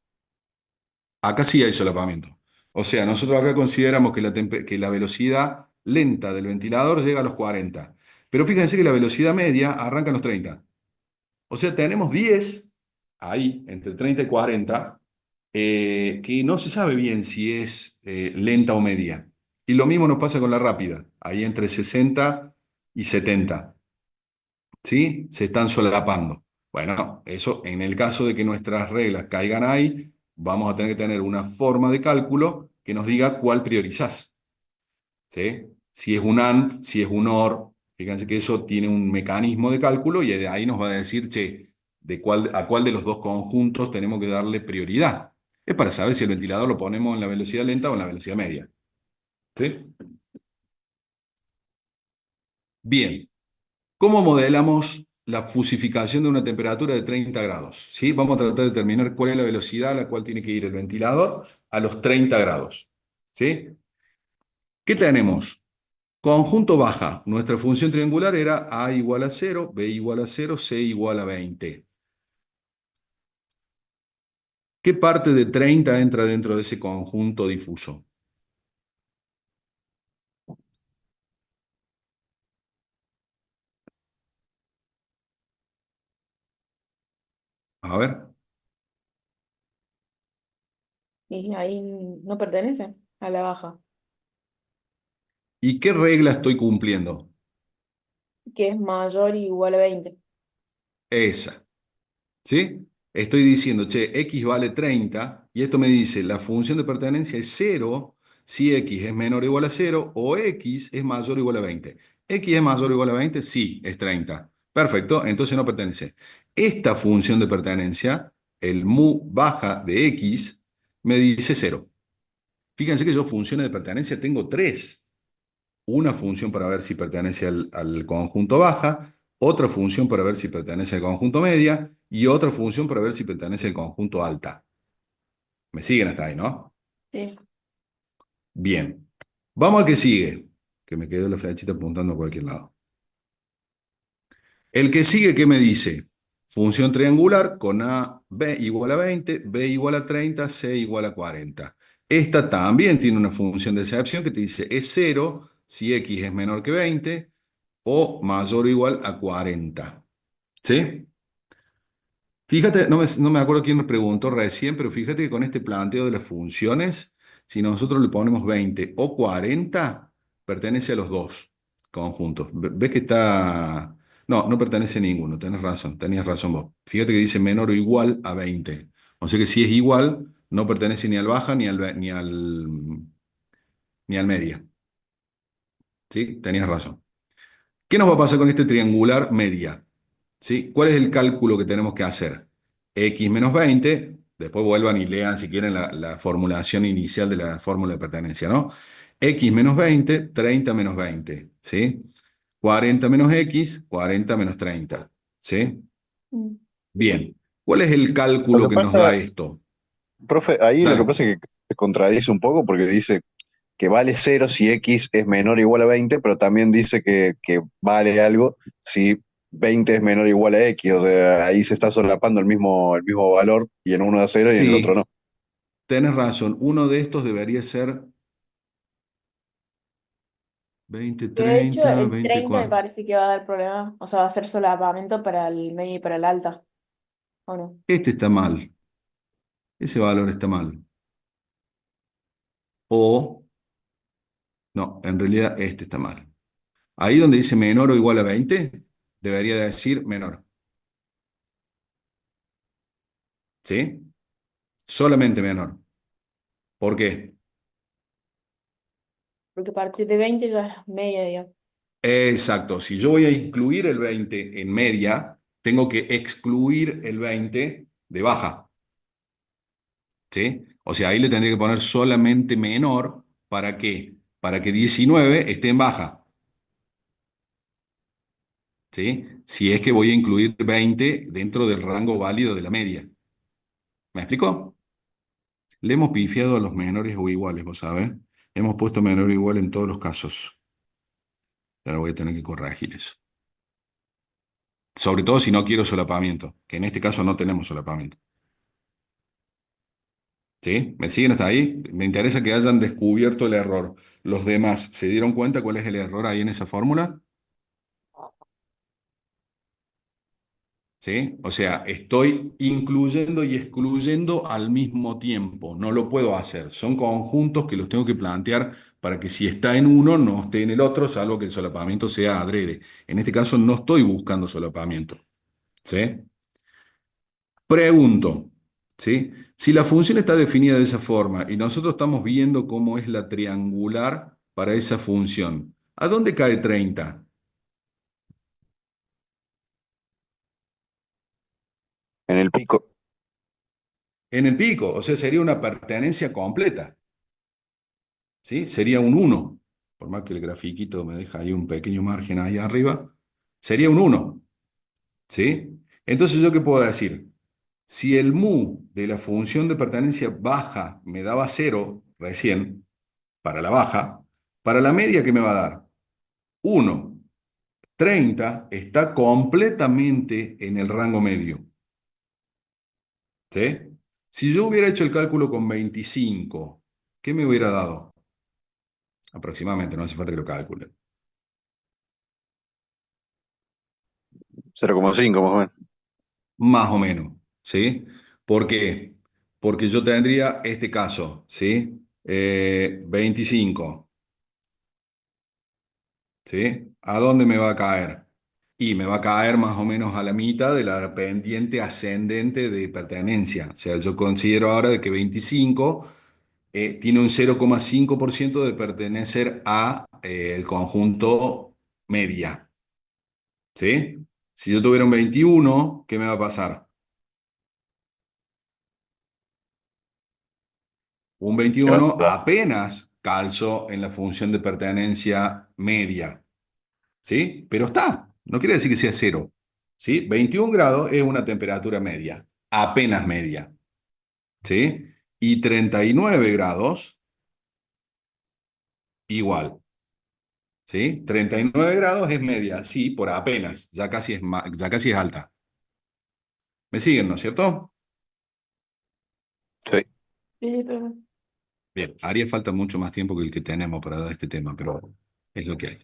Acá sí hay solapamiento. O sea, nosotros acá consideramos que la velocidad lenta del ventilador llega a los 40. Pero fíjense que la velocidad media arranca en los 30. O sea, tenemos 10 ahí, entre 30 y 40, que no se sabe bien si es lenta o media. Y lo mismo nos pasa con la rápida, ahí entre 60 y 70. ¿Sí? Se están solapando. Bueno, eso en el caso de que nuestras reglas caigan ahí, vamos a tener que tener una forma de cálculo que nos diga cuál priorizás. ¿Sí? Si es un AND, si es un OR, fíjense que eso tiene un mecanismo de cálculo y de ahí nos va a decir, che, a cuál de los dos conjuntos tenemos que darle prioridad. Es para saber si el ventilador lo ponemos en la velocidad lenta o en la velocidad media. ¿Sí? Bien. ¿Cómo modelamos la fusificación de una temperatura de 30 grados. ¿Sí? Vamos a tratar de determinar cuál es la velocidad a la cual tiene que ir el ventilador a los 30 grados. ¿Sí? ¿Qué tenemos? Conjunto baja. Nuestra función triangular era A igual a 0, B igual a 0, C igual a 20. ¿Qué parte de 30 entra dentro de ese conjunto difuso? A ver. Y ahí no pertenece a la baja, ¿Y qué regla estoy cumpliendo? que es mayor o igual a 20. Esa. ¿Sí? Estoy diciendo, che, x vale 30 y esto me dice, la función de pertenencia es 0 si x es menor o igual a 0 o x es mayor o igual a 20. ¿X es mayor o igual a 20? Sí, es 30. Perfecto, entonces no pertenece. Esta función de pertenencia, el mu baja de x, me dice 0. Fíjense que yo funciones de pertenencia tengo 3. Una función para ver si pertenece al conjunto baja, otra función para ver si pertenece al conjunto media y otra función para ver si pertenece al conjunto alta. ¿Me siguen hasta ahí, no? Sí. Bien. Vamos al que sigue, que me quedó la flechita apuntando a cualquier lado. El que sigue, ¿qué me dice? Función triangular con A, B igual a 20, B igual a 30, C igual a 40. Esta también tiene una función de excepción que te dice es 0 si x es menor que 20 o mayor o igual a 40. ¿Sí? Fíjate, no me acuerdo quién me preguntó recién, pero fíjate que con este planteo de las funciones, si nosotros le ponemos 20 o 40, pertenece a los dos conjuntos. ¿Ves que está? No, no pertenece a ninguno, tenías razón vos. Fíjate que dice menor o igual a 20. O sea que si es igual, no pertenece ni al baja ni al media. ¿Sí? Tenías razón. ¿Qué nos va a pasar con este triangular media? ¿Sí? ¿Cuál es el cálculo que tenemos que hacer? X menos 20, después vuelvan y lean si quieren la formulación inicial de la fórmula de pertenencia, ¿no? X menos 20, 30 menos 20, ¿sí? 40 menos X, 40 menos 30, ¿sí? Mm. Bien. ¿Cuál es el Lo cálculo que que nos da pasa, esto? profe, ahí lo que Dale. pasa es que se contradice un poco porque dice que vale 0 si x es menor o igual a 20, pero también dice que vale algo si 20 es menor o igual a x. O sea, ahí se está solapando el mismo valor y en uno da 0 y en el otro Sí, no. tenés razón. Uno de estos debería ser 20, Que de hecho 30, el 20, 30 me 40. parece que va a dar problema. O sea, va a ser solapamiento para el medio y para el alta. ¿O no? Este está mal. Ese valor está mal. O, no, en realidad este está mal. Ahí donde dice menor o igual a 20, debería decir menor. ¿Sí? Solamente menor. ¿Por qué? Porque a partir de 20 ya es media, digamos. Exacto. Si yo voy a incluir el 20 en media, tengo que excluir el 20 de baja. ¿Sí? O sea, ahí le tendría que poner solamente menor. ¿Para qué? Para que 19 esté en baja. ¿Sí? Si es que voy a incluir 20 dentro del rango válido de la media. ¿Me explico? Le hemos pifiado a los menores o iguales, vos sabés. Hemos puesto menor o igual en todos los casos. Ahora voy a tener que corregir eso. Sobre todo si no quiero solapamiento, que en este caso no tenemos solapamiento. ¿Sí? ¿Me siguen hasta ahí? Me interesa que hayan descubierto el error. ¿Los demás se dieron cuenta cuál es el error ahí en esa fórmula? ¿Sí? O sea, estoy incluyendo y excluyendo al mismo tiempo. No lo puedo hacer. Son conjuntos que los tengo que plantear para que si está en uno, no esté en el otro, salvo que el solapamiento sea adrede. En este caso no estoy buscando solapamiento. ¿Sí? Pregunto, ¿sí? Si la función está definida de esa forma y nosotros estamos viendo cómo es la triangular para esa función, ¿a dónde cae 30? En el pico. En el pico, o sea, sería una pertenencia completa. ¿Sí? Sería un 1, por más que el grafiquito me deja ahí un pequeño margen ahí arriba, sería un 1. ¿Sí? Entonces, ¿yo qué puedo decir? Si el mu de la función de pertenencia baja me daba 0 recién, para la baja, para la media, ¿qué me va a dar? 1. 30 está completamente en el rango medio. ¿Sí? Si yo hubiera hecho el cálculo con 25, ¿qué me hubiera dado? Aproximadamente, no hace falta que lo calcule. 0,5 más o menos. Más o menos, ¿sí? ¿Por qué? Porque yo tendría este caso, ¿sí? 25, ¿sí? ¿A dónde me va a caer? Y me va a caer más o menos a la mitad de la pendiente ascendente de pertenencia. O sea, yo considero ahora de que 25 tiene un 0,5% de pertenecer a el conjunto media, ¿sí? Si yo tuviera un 21, ¿qué me va a pasar? Un Que va 21 a- apenas calzó en la función de pertenencia media, ¿sí? Pero está, no quiere decir que sea cero, ¿sí? 21 grados es una temperatura media, apenas media, ¿sí? Y 39 grados, igual, ¿sí? 39 grados es media, sí, por apenas, ya casi es, ya casi es alta. ¿Me siguen, no es cierto? Sí. Sí, pero Bien, haría falta mucho más tiempo que el que tenemos para dar este tema, pero es lo que hay.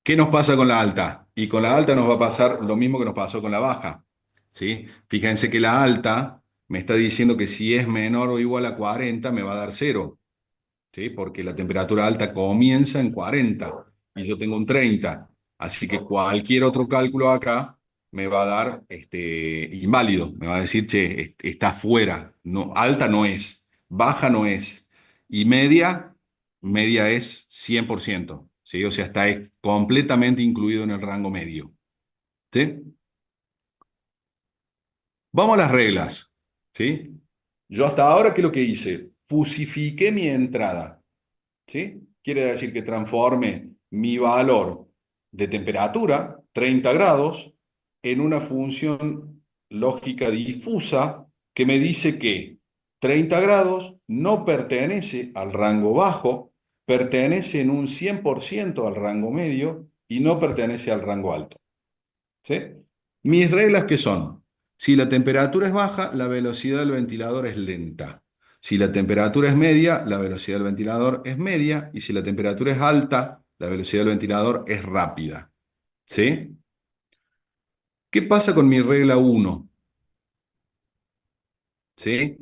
¿Qué nos pasa con la alta? Y con la alta nos va a pasar lo mismo que nos pasó con la baja, ¿sí? Fíjense que la alta me está diciendo que si es menor o igual a 40 me va a dar 0, ¿sí? Porque la temperatura alta comienza en 40 y yo tengo un 30. Así que cualquier otro cálculo acá me va a dar inválido. Me va a decir, che, está fuera. No, alta no es, baja no es. Y media es 100%, ¿sí? O sea, está completamente incluido en el rango medio, ¿sí? Vamos a las reglas, ¿sí? Yo hasta ahora, ¿qué es lo que hice? Fusifiqué mi entrada. ¿Sí? Quiere decir que transforme mi valor de temperatura, 30 grados, en una función lógica difusa que me dice que 30 grados no pertenece al rango bajo, pertenece en un 100% al rango medio y no pertenece al rango alto. ¿Sí? Mis reglas, ¿qué son? Si la temperatura es baja, la velocidad del ventilador es lenta. Si la temperatura es media, la velocidad del ventilador es media. Y si la temperatura es alta, la velocidad del ventilador es rápida. ¿Sí? ¿Qué pasa con mi regla 1? ¿Sí?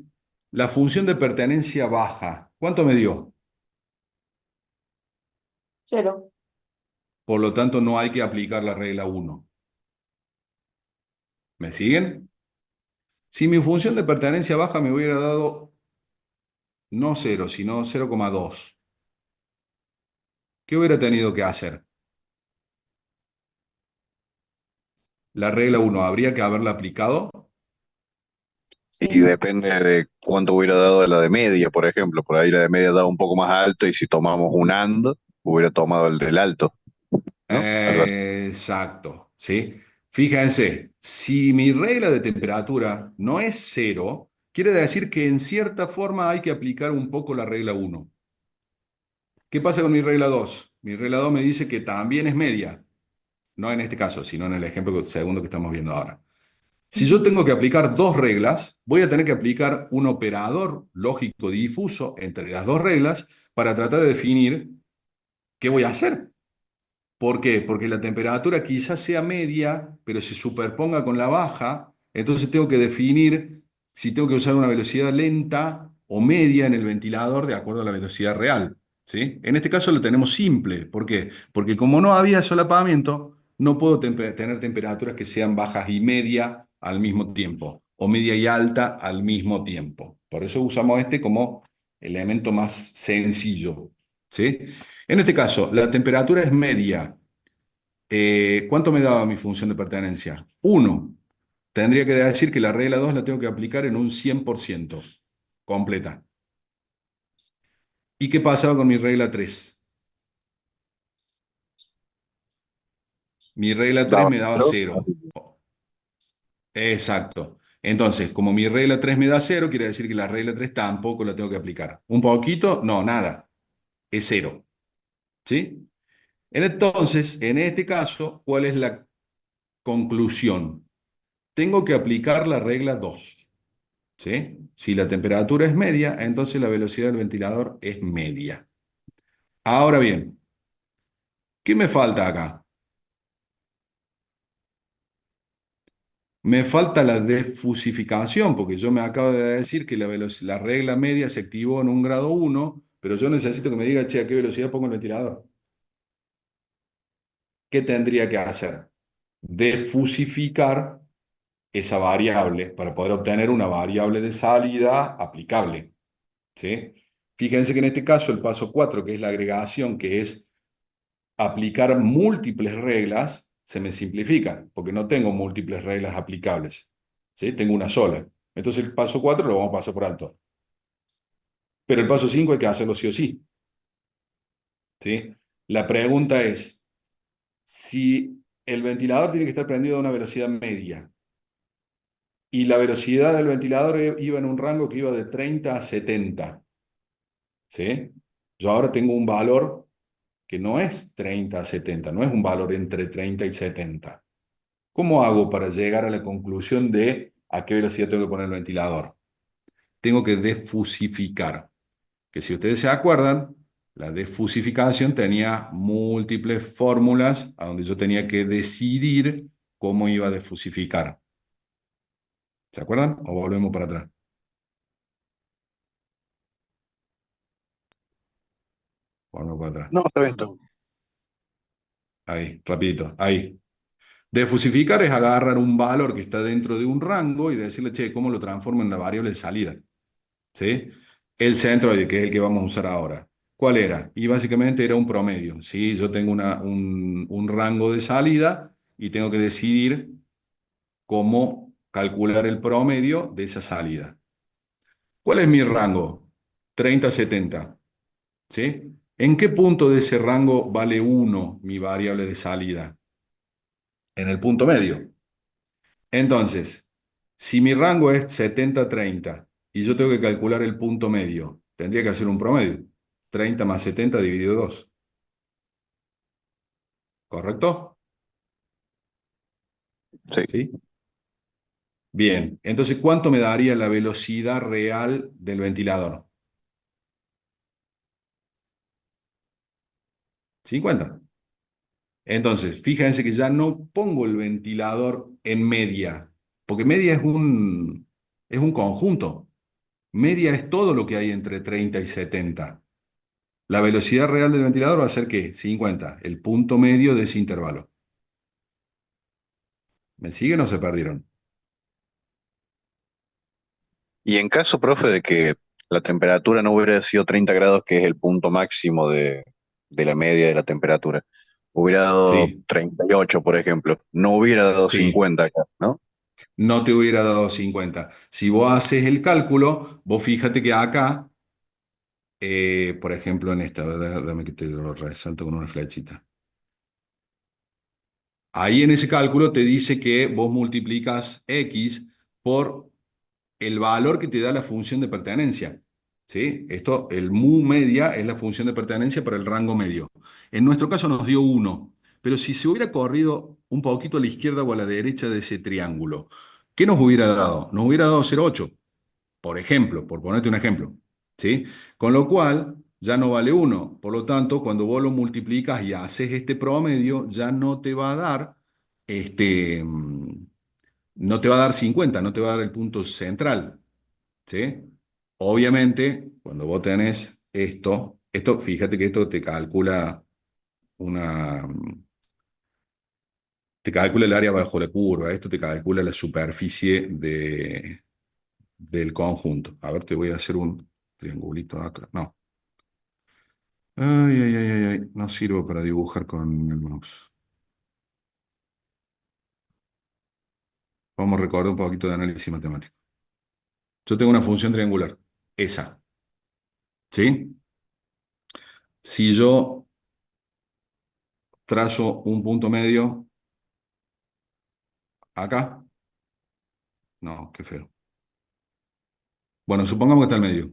La función de pertenencia baja. ¿Cuánto me dio? cero. Por lo tanto, no hay que aplicar la regla 1. ¿Me siguen? Si mi función de pertenencia baja me hubiera dado no 0, sino 0,2. ¿Qué hubiera tenido que hacer? La regla 1, ¿habría que haberla aplicado? Y Sí. depende de cuánto hubiera dado de la de media, por ejemplo. Por ahí la de media daba un poco más alto y si tomamos un and, hubiera tomado el del alto, ¿no? Algo así. Exacto, ¿sí? Fíjense, si mi regla de temperatura no es cero, quiere decir que en cierta forma hay que aplicar un poco la regla 1. ¿Qué pasa con mi regla 2? Mi regla 2 me dice que también es media, no en este caso, sino en el ejemplo segundo que estamos viendo ahora. Si yo Ujú. tengo que aplicar dos reglas, voy a tener que aplicar un operador lógico difuso entre las dos reglas para tratar de definir qué voy a hacer. ¿Por qué? Porque la temperatura quizás sea media, pero se superponga con la baja, entonces tengo que definir si tengo que usar una velocidad lenta o media en el ventilador de acuerdo a la velocidad real, ¿sí? En este caso lo tenemos simple. ¿Por qué? Porque como no había solapamiento, no puedo tener temperaturas que sean bajas y media al mismo tiempo, o media y alta al mismo tiempo. Por eso usamos este como elemento más sencillo, ¿sí? En este caso, la temperatura es media. ¿Cuánto me daba mi función de pertenencia? 1. Tendría que decir que la regla 2 la tengo que aplicar en un 100% completa. ¿Y qué pasaba con mi regla 3? Mi regla 3 Daba me daba 0. 0. Exacto. Entonces, como mi regla 3 me da 0, quiere decir que la regla 3 tampoco la tengo que aplicar. ¿Un poquito? No, nada. Es 0. ¿Sí? Entonces, en este caso, ¿cuál es la conclusión? Tengo que aplicar la regla 2. ¿Sí? Si la temperatura es media, entonces la velocidad del ventilador es media. Ahora bien, ¿qué me falta acá? Me falta la defusificación, porque yo me acabo de decir que la regla media se activó en un grado 1, pero yo necesito que me diga, che, ¿a qué velocidad pongo el ventilador? ¿Qué tendría que hacer? Defusificar esa variable para poder obtener una variable de salida aplicable. ¿Sí? Fíjense que en este caso el paso 4, que es la agregación, que es aplicar múltiples reglas, se me simplifica, porque no tengo múltiples reglas aplicables. ¿Sí? Tengo una sola. Entonces el paso 4 lo vamos a pasar por alto. Pero el paso 5 hay que hacerlo sí o sí. ¿Sí? La pregunta es, si el ventilador tiene que estar prendido a una velocidad media y la velocidad del ventilador iba en un rango que iba de 30 a 70, ¿sí? Yo ahora tengo un valor que no es 30 a 70, no es un valor entre 30 y 70. ¿Cómo hago para llegar a la conclusión de a qué velocidad tengo que poner el ventilador? Tengo que defusificar, que si ustedes se acuerdan, la defusificación tenía múltiples fórmulas a donde yo tenía que decidir cómo iba a defusificar. ¿Se acuerdan? ¿O volvemos para atrás? Volvemos para atrás. No, está bien, está bien. Ahí, rapidito, ahí. Defusificar es agarrar un valor que está dentro de un rango y decirle, che, ¿cómo lo transformo en la variable de salida? ¿Sí? El centroide, que es el que vamos a usar ahora. ¿Cuál era? Y básicamente era un promedio, ¿sí? Yo tengo un rango de salida y tengo que decidir cómo calcular el promedio de esa salida. ¿Cuál es mi rango? 30-70, ¿sí? ¿En qué punto de ese rango vale 1 mi variable de salida? En el punto medio. Entonces, si mi rango es 70-30 y yo tengo que calcular el punto medio, tendría que hacer un promedio. 30 más 70 dividido 2. ¿Correcto? Sí. ¿Sí? Bien. Entonces, ¿cuánto me daría la velocidad real del ventilador? 50. Entonces, fíjense que ya no pongo el ventilador en media, porque media es un conjunto. Media es todo lo que hay entre 30 y 70. La velocidad real del ventilador va a ser ¿qué? 50, el punto medio de ese intervalo. ¿Me siguen o se perdieron? Y en caso, profe, de que la temperatura no hubiera sido 30 grados, que es el punto máximo de la media de la temperatura, hubiera dado Sí, 38, por ejemplo, no hubiera dado sí, 50 acá, ¿no? no te hubiera dado 50. Si vos haces el cálculo, vos fíjate que acá, por ejemplo en esta, ¿verdad? Dame que te lo resalto con una flechita. Ahí en ese cálculo te dice que vos multiplicas X por el valor que te da la función de pertenencia. ¿Sí? Esto, el mu media es la función de pertenencia para el rango medio. En nuestro caso nos dio 1, pero si se hubiera corrido un poquito a la izquierda o a la derecha de ese triángulo, ¿qué nos hubiera dado? Nos hubiera dado 0,8, por ejemplo, por ponerte un ejemplo. ¿Sí? Con lo cual, ya no vale 1. Por lo tanto, cuando vos lo multiplicas y haces este promedio, ya no te va a dar este, no te va a dar 50, no te va a dar el punto central. ¿Sí? Obviamente, cuando vos tenés esto, fíjate que esto una, te calcula el área bajo la curva, esto te calcula la superficie del conjunto. A ver, te voy a hacer un triangulito acá. No. Ay, ay, ay, ay, ay. No sirvo para dibujar con el mouse. Vamos a recordar un poquito de análisis matemático. Yo tengo una función triangular, esa, ¿sí? Si yo trazo un punto medio Acá. No, qué feo. Bueno, supongamos que está al medio.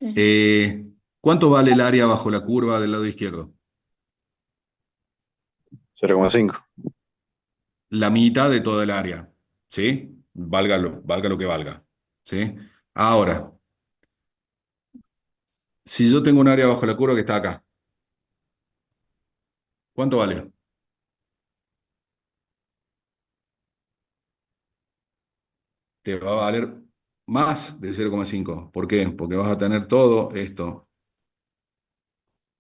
Ujú. Eh, ¿Cuánto vale el área bajo la curva del lado izquierdo? 0,5. La mitad de toda el área. ¿Sí? Valga lo que valga. ¿Sí? Ahora, si yo tengo un área bajo la curva que está acá, ¿cuánto vale? Te va a valer más de 0,5. ¿Por qué? Porque vas a tener todo esto.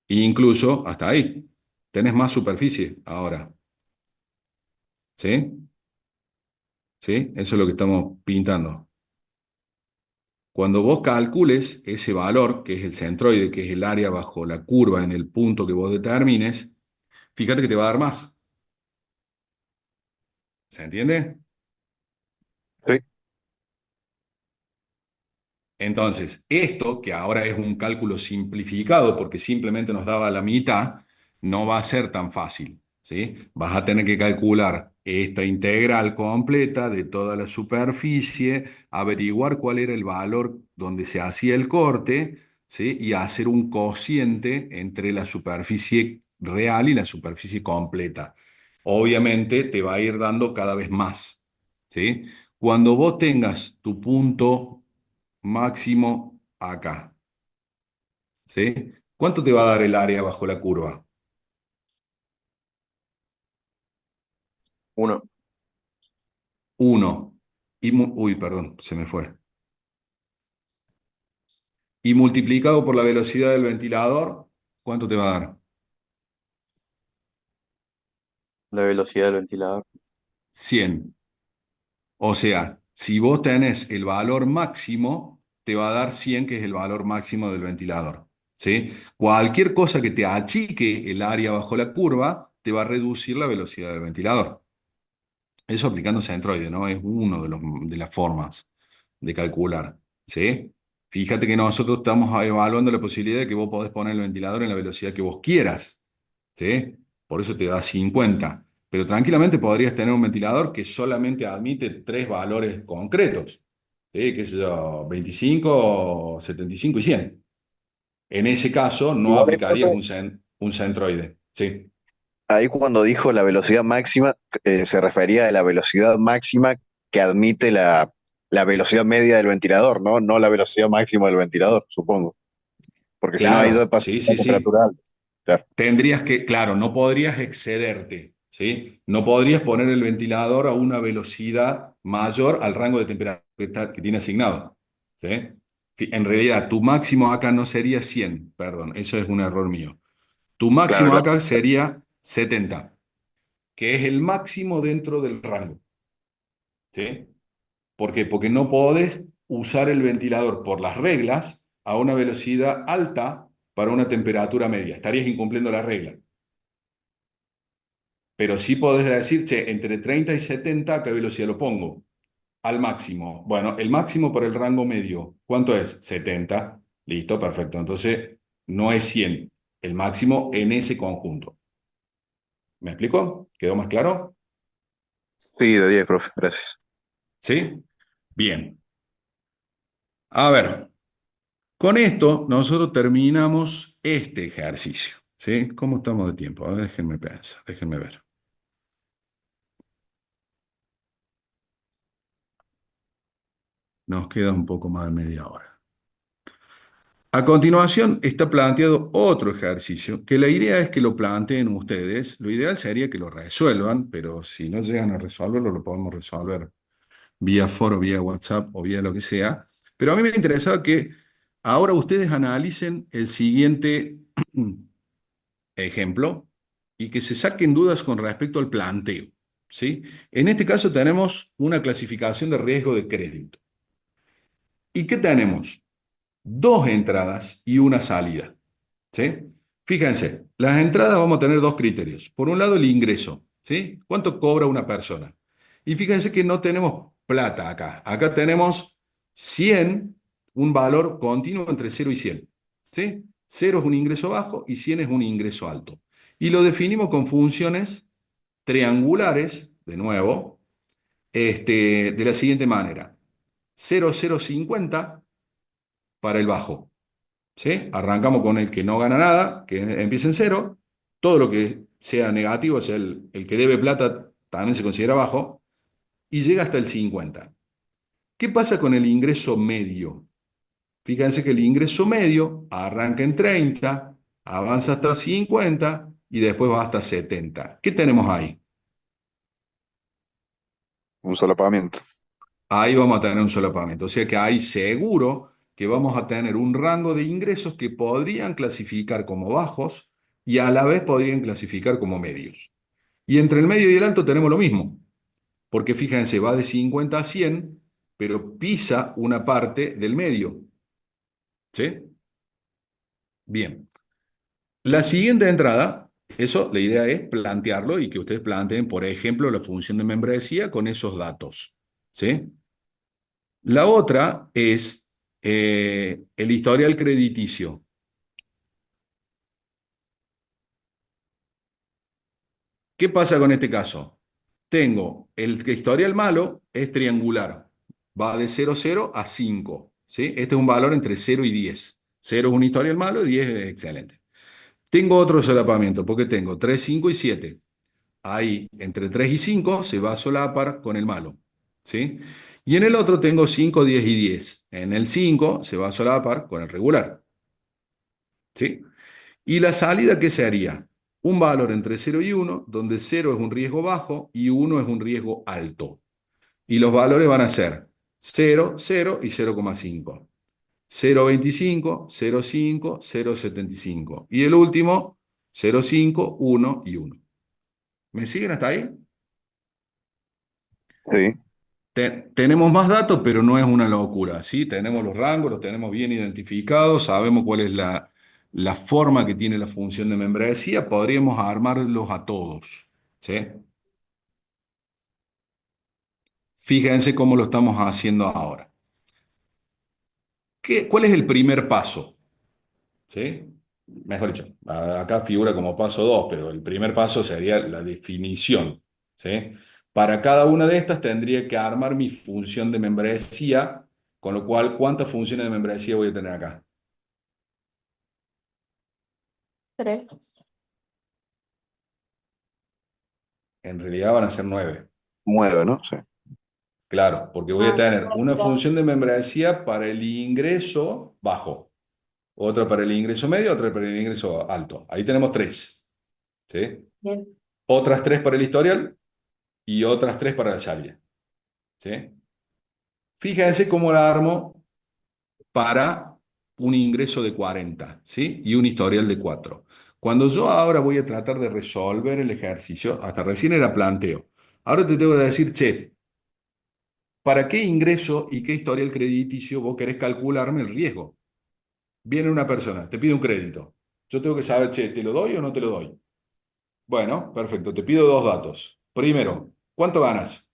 E incluso hasta ahí. Tenés más superficie ahora. ¿Sí? ¿Sí? Eso es lo que estamos pintando. Cuando vos calcules ese valor, que es el centroide, que es el área bajo la curva en el punto que vos determines, fíjate que te va a dar más. ¿Se entiende? Sí. Entonces, esto, que ahora es un cálculo simplificado porque simplemente nos daba la mitad, no va a ser tan fácil, ¿sí? Vas a tener que calcular esta integral completa de toda la superficie, averiguar cuál era el valor donde se hacía el corte, ¿sí? Y hacer un cociente entre la superficie real y la superficie completa. Obviamente te va a ir dando cada vez más, ¿sí? Cuando vos tengas tu punto máximo acá, ¿sí? ¿Cuánto te va a dar el área bajo la curva? 1. 1. Uy, perdón, se me fue. Y multiplicado por la velocidad del ventilador, ¿cuánto te va a dar? La velocidad del ventilador. 100. O sea, si vos tenés el valor máximo, te va a dar 100, que es el valor máximo del ventilador, ¿sí? Cualquier cosa que te achique el área bajo la curva, te va a reducir la velocidad del ventilador. Eso aplicando centroide, ¿no? Es uno de las formas de calcular, ¿sí? Fíjate que nosotros estamos evaluando la posibilidad de que vos podés poner el ventilador en la velocidad que vos quieras, ¿sí? Por eso te da 50. Pero tranquilamente podrías tener un ventilador que solamente admite tres valores concretos, ¿sí? ¿Qué sé yo? 25, 75 y 100. En ese caso no Igual, aplicarías profe, un centroide, ¿sí? ahí cuando dijo la velocidad máxima, se refería a la velocidad máxima que admite la velocidad media del ventilador, ¿no? No la velocidad máxima del ventilador, supongo. Porque si no, ahí ya Claro, pasa sí, la sí, sí. temperatura alta. Claro, Tendrías que, claro, no podrías excederte, ¿sí? No podrías poner el ventilador a una velocidad mayor al rango de temperatura que tiene asignado, ¿sí? En realidad, tu máximo acá no sería 100, perdón, eso es un error mío. Tu claro, máximo claro. acá sería 70, que es el máximo dentro del rango, ¿sí? ¿Por qué? Porque no podés usar el ventilador por las reglas a una velocidad alta para una temperatura media. Estarías incumpliendo la regla. Pero sí podés decir, che, entre 30 y 70, ¿a qué velocidad lo pongo? Al máximo. Bueno, el máximo para el rango medio, ¿cuánto es? 70. Listo, perfecto. Entonces, no es 100, el máximo en ese conjunto. ¿Me explico? ¿Quedó más claro? Sí, de 10, profe, gracias. ¿Sí? Bien. A ver, con esto nosotros terminamos este ejercicio. ¿Sí? ¿Cómo estamos de tiempo? A ver, déjenme pensar, déjenme ver. Nos queda un poco más de media hora. A continuación está planteado otro ejercicio, que la idea es que lo planteen ustedes. Lo ideal sería que lo resuelvan, pero si no llegan a resolverlo, lo podemos resolver vía foro, vía WhatsApp o vía lo que sea. Pero a mí me interesaba que ahora ustedes analicen el siguiente ejemplo y que se saquen dudas con respecto al planteo, ¿sí? En este caso tenemos una clasificación de riesgo de crédito. ¿Y qué tenemos? Dos entradas y una salida, ¿sí? Fíjense, las entradas vamos a tener dos criterios. Por un lado, el ingreso, ¿sí? ¿Cuánto cobra una persona? Y fíjense que no tenemos plata acá. Acá tenemos 100, un valor continuo entre 0 y 100, ¿sí? 0 es un ingreso bajo y 100 es un ingreso alto. Y lo definimos con funciones triangulares, de nuevo, de la siguiente manera. 0,050 para el bajo. ¿Sí? Arrancamos con el que no gana nada, que empieza en cero. Todo lo que sea negativo, o sea, el que debe plata, también se considera bajo. Y llega hasta el 50. ¿Qué pasa con el ingreso medio? Fíjense que el ingreso medio arranca en 30, avanza hasta 50 y después va hasta 70. ¿Qué tenemos ahí? Un solapamiento. Ahí vamos a tener un solapamiento. O sea que ahí seguro que vamos a tener un rango de ingresos que podrían clasificar como bajos y a la vez podrían clasificar como medios. Y entre el medio y el alto tenemos lo mismo, porque fíjense, va de 50 a 100, pero pisa una parte del medio. ¿Sí? Bien. La siguiente entrada, eso, la idea es plantearlo y que ustedes planteen, por ejemplo, la función de membresía con esos datos. ¿Sí? La otra es el historial crediticio. ¿Qué pasa con este caso? Tengo el historial malo, es triangular. Va de 0,0 a 5. ¿Sí? Este es un valor entre 0 y 10. 0 es un historial malo y 10 es excelente. Tengo otro solapamiento porque tengo 3, 5 y 7. Ahí, entre 3 y 5 se va a solapar con el malo. ¿Sí? Y en el otro tengo 5, 10 y 10. En el 5 se va a solapar con el regular. ¿Sí? ¿Y la salida qué se haría? Un valor entre 0 y 1, donde 0 es un riesgo bajo y 1 es un riesgo alto. Y los valores van a ser 0, 0 y 0,5. 0,25, 0,5, 0,75. Y el último, 0,5, 1 y 1. ¿Me siguen hasta ahí? Sí. Tenemos más datos, pero no es una locura, ¿sí? Tenemos los rangos, los tenemos bien identificados, sabemos cuál es la forma que tiene la función de membresía, podríamos armarlos a todos, ¿sí? Fíjense cómo lo estamos haciendo ahora. ¿Cuál es el primer paso? ¿Sí? Mejor dicho, acá figura como paso 2, pero el primer paso sería la definición, ¿sí? Para cada una de estas tendría que armar mi función de membresía, con lo cual, ¿cuántas funciones de membresía voy a tener acá? 3. En realidad van a ser 9. 9, ¿no? Sí. Claro, porque voy a Ah, tener una claro. función de membresía para el ingreso bajo, otra para el ingreso medio, otra para el ingreso alto. Ahí tenemos 3, ¿sí? Bien. Otras 3 para el historial y otras 3 para la salida, ¿sí? Fíjense cómo la armo para un ingreso de 40, ¿sí? Y un historial de 4. Cuando yo ahora voy a tratar de resolver el ejercicio, hasta recién era planteo. Ahora te tengo que decir, che, ¿para qué ingreso y qué historial crediticio vos querés calcularme el riesgo? Viene una persona, te pide un crédito. Yo tengo que saber, che, ¿te lo doy o no te lo doy? Bueno, perfecto, te pido dos datos. Primero, ¿cuánto ganas?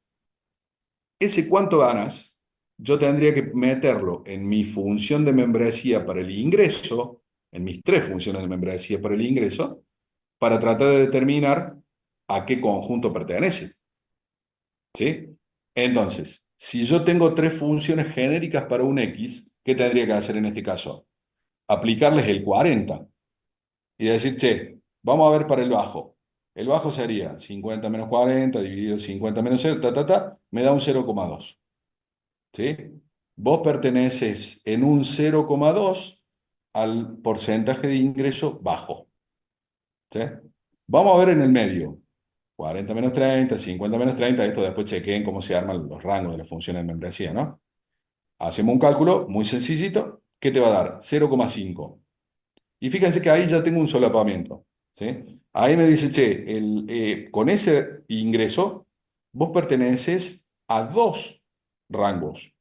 Ese cuánto ganas, yo tendría que meterlo en mi función de membresía para el ingreso, en mis 3 funciones de membresía para el ingreso, para tratar de determinar a qué conjunto pertenece. ¿Sí? Entonces, si yo tengo 3 funciones genéricas para un X, ¿qué tendría que hacer en este caso? Aplicarles el 40 y decir, che, vamos a ver para el bajo. El bajo sería 50 menos 40 dividido 50 menos 0, me da un 0,2. ¿Sí? Vos perteneces en un 0,2 al porcentaje de ingreso bajo. ¿Sí? Vamos a ver en el medio. 40 menos 30, 50 menos 30, esto después chequeen cómo se arman los rangos de las funciones de membresía, ¿no? Hacemos un cálculo muy sencillito, ¿qué te va a dar? 0,5. Y fíjense que ahí ya tengo un solapamiento, ¿sí? Ahí me dice, che, con ese ingreso, vos perteneces a 2 rangos,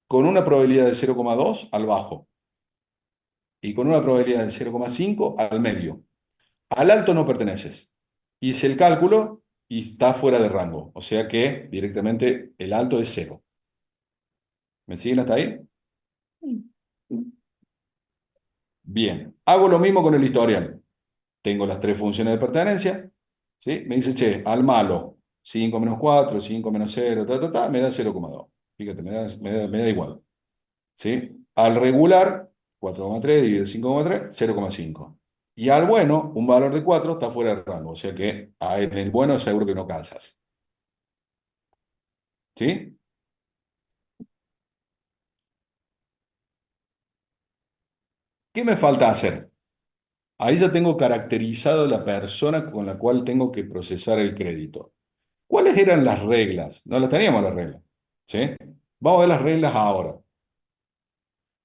con una probabilidad de 0,2 al bajo y con una probabilidad de 0,5 al medio. Al alto no perteneces. Hice el cálculo y está fuera de rango, o sea que directamente el alto es 0. ¿Me siguen hasta ahí? Bien, hago lo mismo con el historial. Tengo las 3 funciones de pertenencia, ¿sí? Me dice, che, al malo 5 menos 4, 5 menos 0, me da 0,2. Fíjate, me da igual. ¿Sí? Al regular, 4,3 dividido 5,3, 0,5. Y al bueno, un valor de 4 está fuera de rango. O sea que en el bueno seguro que no calzas. ¿Sí? ¿Qué me falta hacer? Ahí ya tengo caracterizado la persona con la cual tengo que procesar el crédito. ¿Cuáles eran las reglas? No las teníamos las reglas. ¿Sí? Vamos a ver las reglas ahora.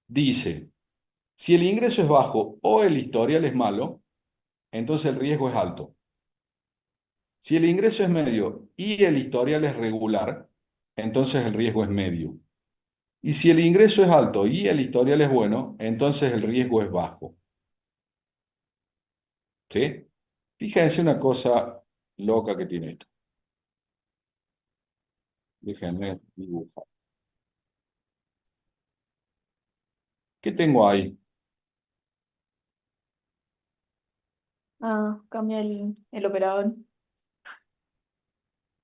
Dice, si el ingreso es bajo o el historial es malo, entonces el riesgo es alto. Si el ingreso es medio y el historial es regular, entonces el riesgo es medio. Y si el ingreso es alto y el historial es bueno, entonces el riesgo es bajo. ¿Sí? Fíjense una cosa loca que tiene esto. Déjenme dibujar. ¿Qué tengo ahí? Ah, cambia el operador.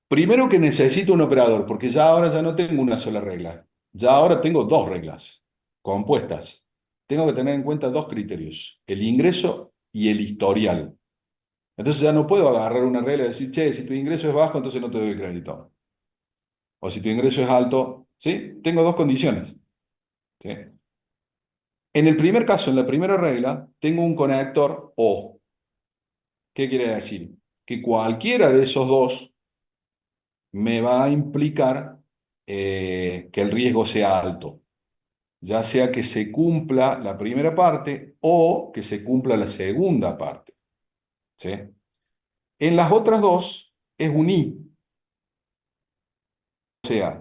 Primero que necesito un operador, porque ya ahora ya no tengo una sola regla. Ya ahora tengo dos reglas compuestas. Tengo que tener en cuenta dos criterios, el ingreso y el historial. Entonces ya no puedo agarrar una regla y decir, che, si tu ingreso es bajo, entonces no te doy crédito. O si tu ingreso es alto, ¿sí? Tengo dos condiciones. ¿Sí? En el primer caso, en la primera regla, tengo un conector O. ¿Qué quiere decir? Que cualquiera de esos dos me va a implicar que el riesgo sea alto, ya sea que se cumpla la primera parte o que se cumpla la segunda parte. ¿Sí? En las otras dos es un I, o sea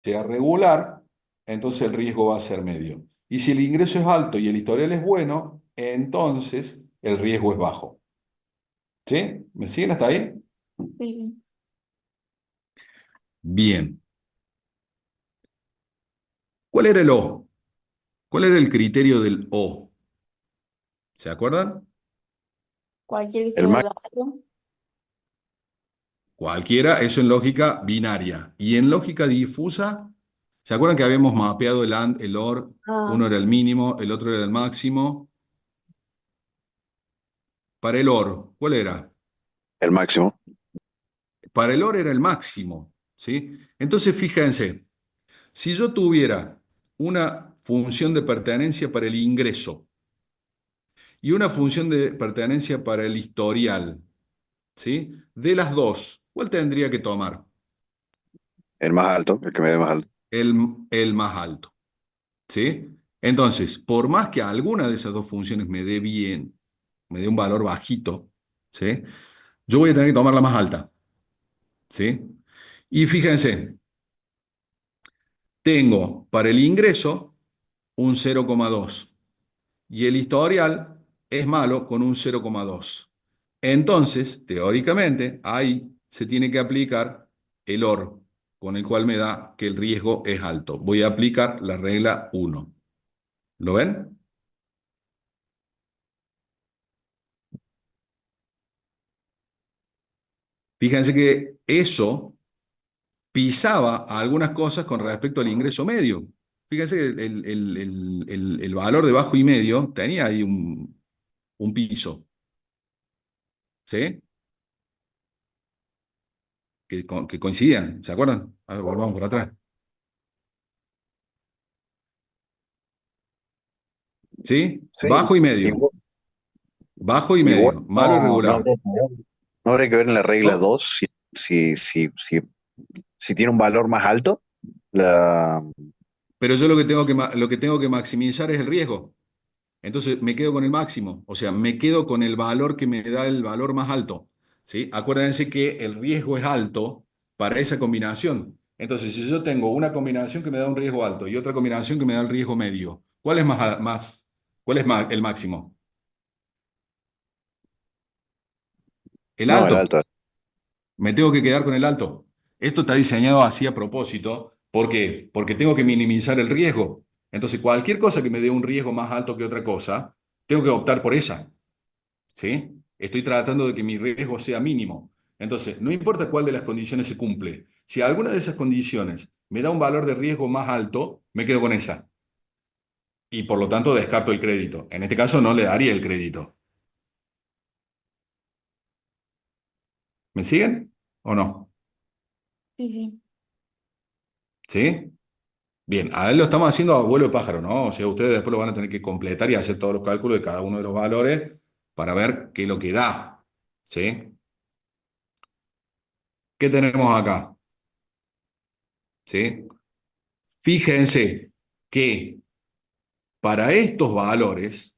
regular, entonces el riesgo va a ser medio. Y si el ingreso es alto y el historial es bueno, entonces el riesgo es bajo. ¿Sí? ¿Me siguen hasta ahí? Sí. Bien. ¿Cuál era el O? ¿Cuál era el criterio del O? ¿Se acuerdan? Cualquier que El sea el max, valor. Cualquiera, eso en lógica binaria. Y en lógica difusa, ¿se acuerdan que habíamos mapeado el AND, el OR? Ah, Uno era el mínimo, el otro era el máximo. Para el OR, ¿cuál era? el máximo. Para el OR era el máximo, ¿sí? Entonces, fíjense, si yo tuviera una función de pertenencia para el ingreso y una función de pertenencia para el historial, ¿sí? De las dos, ¿cuál tendría que tomar? El más alto, el que me dé más alto. El, el más alto. ¿Sí? Entonces, por más que alguna de esas dos funciones me dé bien, me dé un valor bajito, ¿sí? Yo voy a tener que tomar la más alta, ¿sí? Y fíjense, tengo para el ingreso un 0,2 y el historial es malo con un 0,2. Entonces, teóricamente, ahí se tiene que aplicar el OR, con el cual me da que el riesgo es alto. Voy a aplicar la regla 1. ¿Lo ven? Fíjense que eso pisaba algunas cosas con respecto al ingreso medio. Fíjense que el valor de bajo y medio tenía ahí un piso, ¿sí? Que coincidían, ¿se acuerdan? A ver, volvamos por atrás. ¿Sí? Sí, Bajo y medio. igual, Bajo y igual medio. Malo y regular. no habría que ver en la regla ¿No? 2 si tiene un valor más alto. La, Pero yo lo que tengo que maximizar es el riesgo. Entonces me quedo con el máximo, o sea, me quedo con el valor que me da el valor más alto, ¿sí? Acuérdense que el riesgo es alto para esa combinación. Entonces, si yo tengo una combinación que me da un riesgo alto y otra combinación que me da el riesgo medio, ¿cuál es cuál es el máximo? El no, el alto. alto. Me tengo que quedar con el alto. Esto está diseñado así a propósito. ¿Por qué? Porque tengo que minimizar el riesgo. Entonces, cualquier cosa que me dé un riesgo más alto que otra cosa, tengo que optar por esa. ¿Sí? Estoy tratando de que mi riesgo sea mínimo. Entonces, no importa cuál de las condiciones se cumple. Si alguna de esas condiciones me da un valor de riesgo más alto, me quedo con esa. Y por lo tanto descarto el crédito. En este caso no le daría el crédito. ¿Me siguen o no? Sí, sí. ¿Sí? Bien, a él lo estamos haciendo a vuelo de pájaro, ¿no? O sea, ustedes después lo van a tener que completar y hacer todos los cálculos de cada uno de los valores para ver qué es lo que da. ¿Sí? ¿Qué tenemos acá? ¿Sí? Fíjense que para estos valores,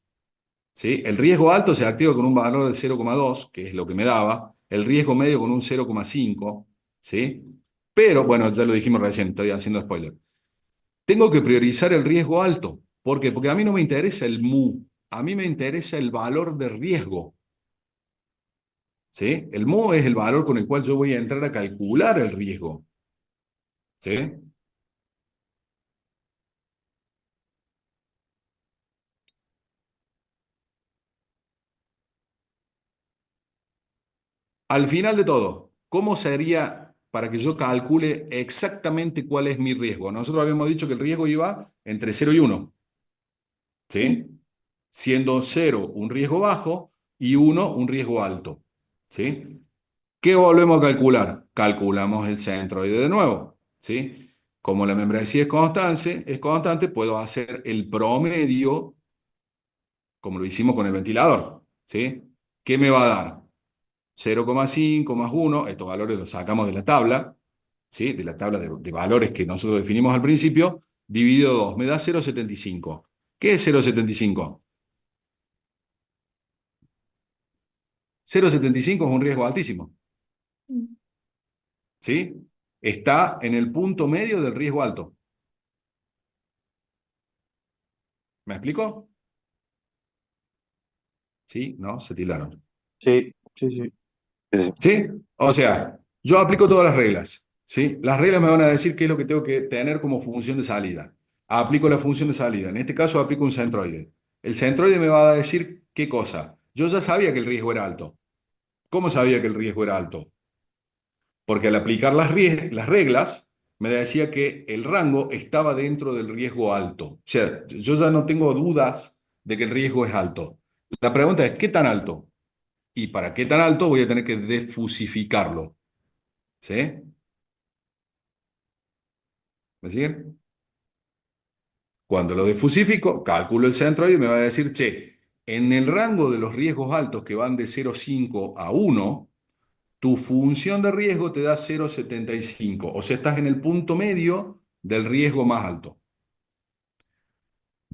¿sí? El riesgo alto se activa con un valor de 0,2, que es lo que me daba, el riesgo medio con un 0,5, ¿sí? Pero, bueno, ya lo dijimos recién, estoy haciendo spoiler. Tengo que priorizar el riesgo alto. ¿Por qué? Porque a mí no me interesa el mu, a mí me interesa el valor de riesgo, ¿sí? El mu es el valor con el cual yo voy a entrar a calcular el riesgo, ¿sí? Al final de todo, ¿cómo sería para que yo calcule exactamente cuál es mi riesgo? Nosotros habíamos dicho que el riesgo iba entre 0 y 1, Sí. ¿sí? Siendo 0 un riesgo bajo y 1 un riesgo alto, ¿sí? ¿Qué volvemos a calcular? Calculamos el centroide de nuevo, ¿sí? Como la membresía es constante, puedo hacer el promedio, como lo hicimos con el ventilador, ¿sí? ¿Qué me va a dar? 0,5 más 1, estos valores los sacamos de la tabla, ¿sí? De la tabla de valores que nosotros definimos al principio, dividido 2, me da 0,75. ¿Qué es 0,75? 0,75 es un riesgo altísimo, Mm. ¿sí? Está en el punto medio del riesgo alto. ¿Me explico? ¿Sí? ¿No? Se tildaron. Sí, sí, sí. Sí, sí. ¿Sí? O sea, yo aplico todas las reglas, ¿sí? Las reglas me van a decir qué es lo que tengo que tener como función de salida. Aplico la función de salida. En este caso aplico un centroide. El centroide me va a decir qué cosa. Yo ya sabía que el riesgo era alto. ¿Cómo sabía que el riesgo era alto? Porque al aplicar las reglas, me decía que el rango estaba dentro del riesgo alto. O sea, yo ya no tengo dudas de que el riesgo es alto. La pregunta es, ¿qué tan alto? Y para qué tan alto voy a tener que defusificarlo. ¿Sí? ¿Me siguen? Cuando lo defusifico, calculo el centroide y me va a decir, che, en el rango de los riesgos altos que van de 0,5 a 1, tu función de riesgo te da 0,75. O sea, estás en el punto medio del riesgo más alto.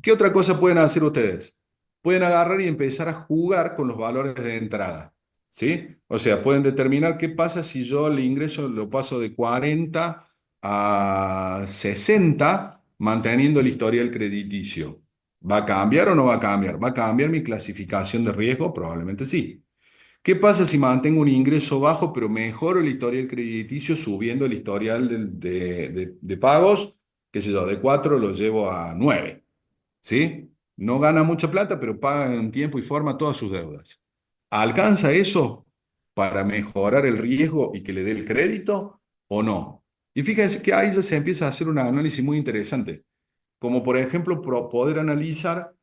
¿Qué otra cosa pueden hacer ustedes? Pueden agarrar y empezar a jugar con los valores de entrada, ¿sí? O sea, pueden determinar qué pasa si yo el ingreso lo paso de 40 a 60, manteniendo el historial crediticio. ¿Va a cambiar o no va a cambiar? ¿Va a cambiar mi clasificación de riesgo? Probablemente sí. ¿Qué pasa si mantengo un ingreso bajo, pero mejoro el historial crediticio subiendo el historial de pagos? ¿Qué sé yo? De 4 lo llevo a 9. ¿Sí? No gana mucha plata, pero paga en tiempo y forma todas sus deudas. ¿Alcanza eso para mejorar el riesgo y que le dé el crédito o no? Y fíjense que ahí ya se empieza a hacer un análisis muy interesante, como por ejemplo poder analizar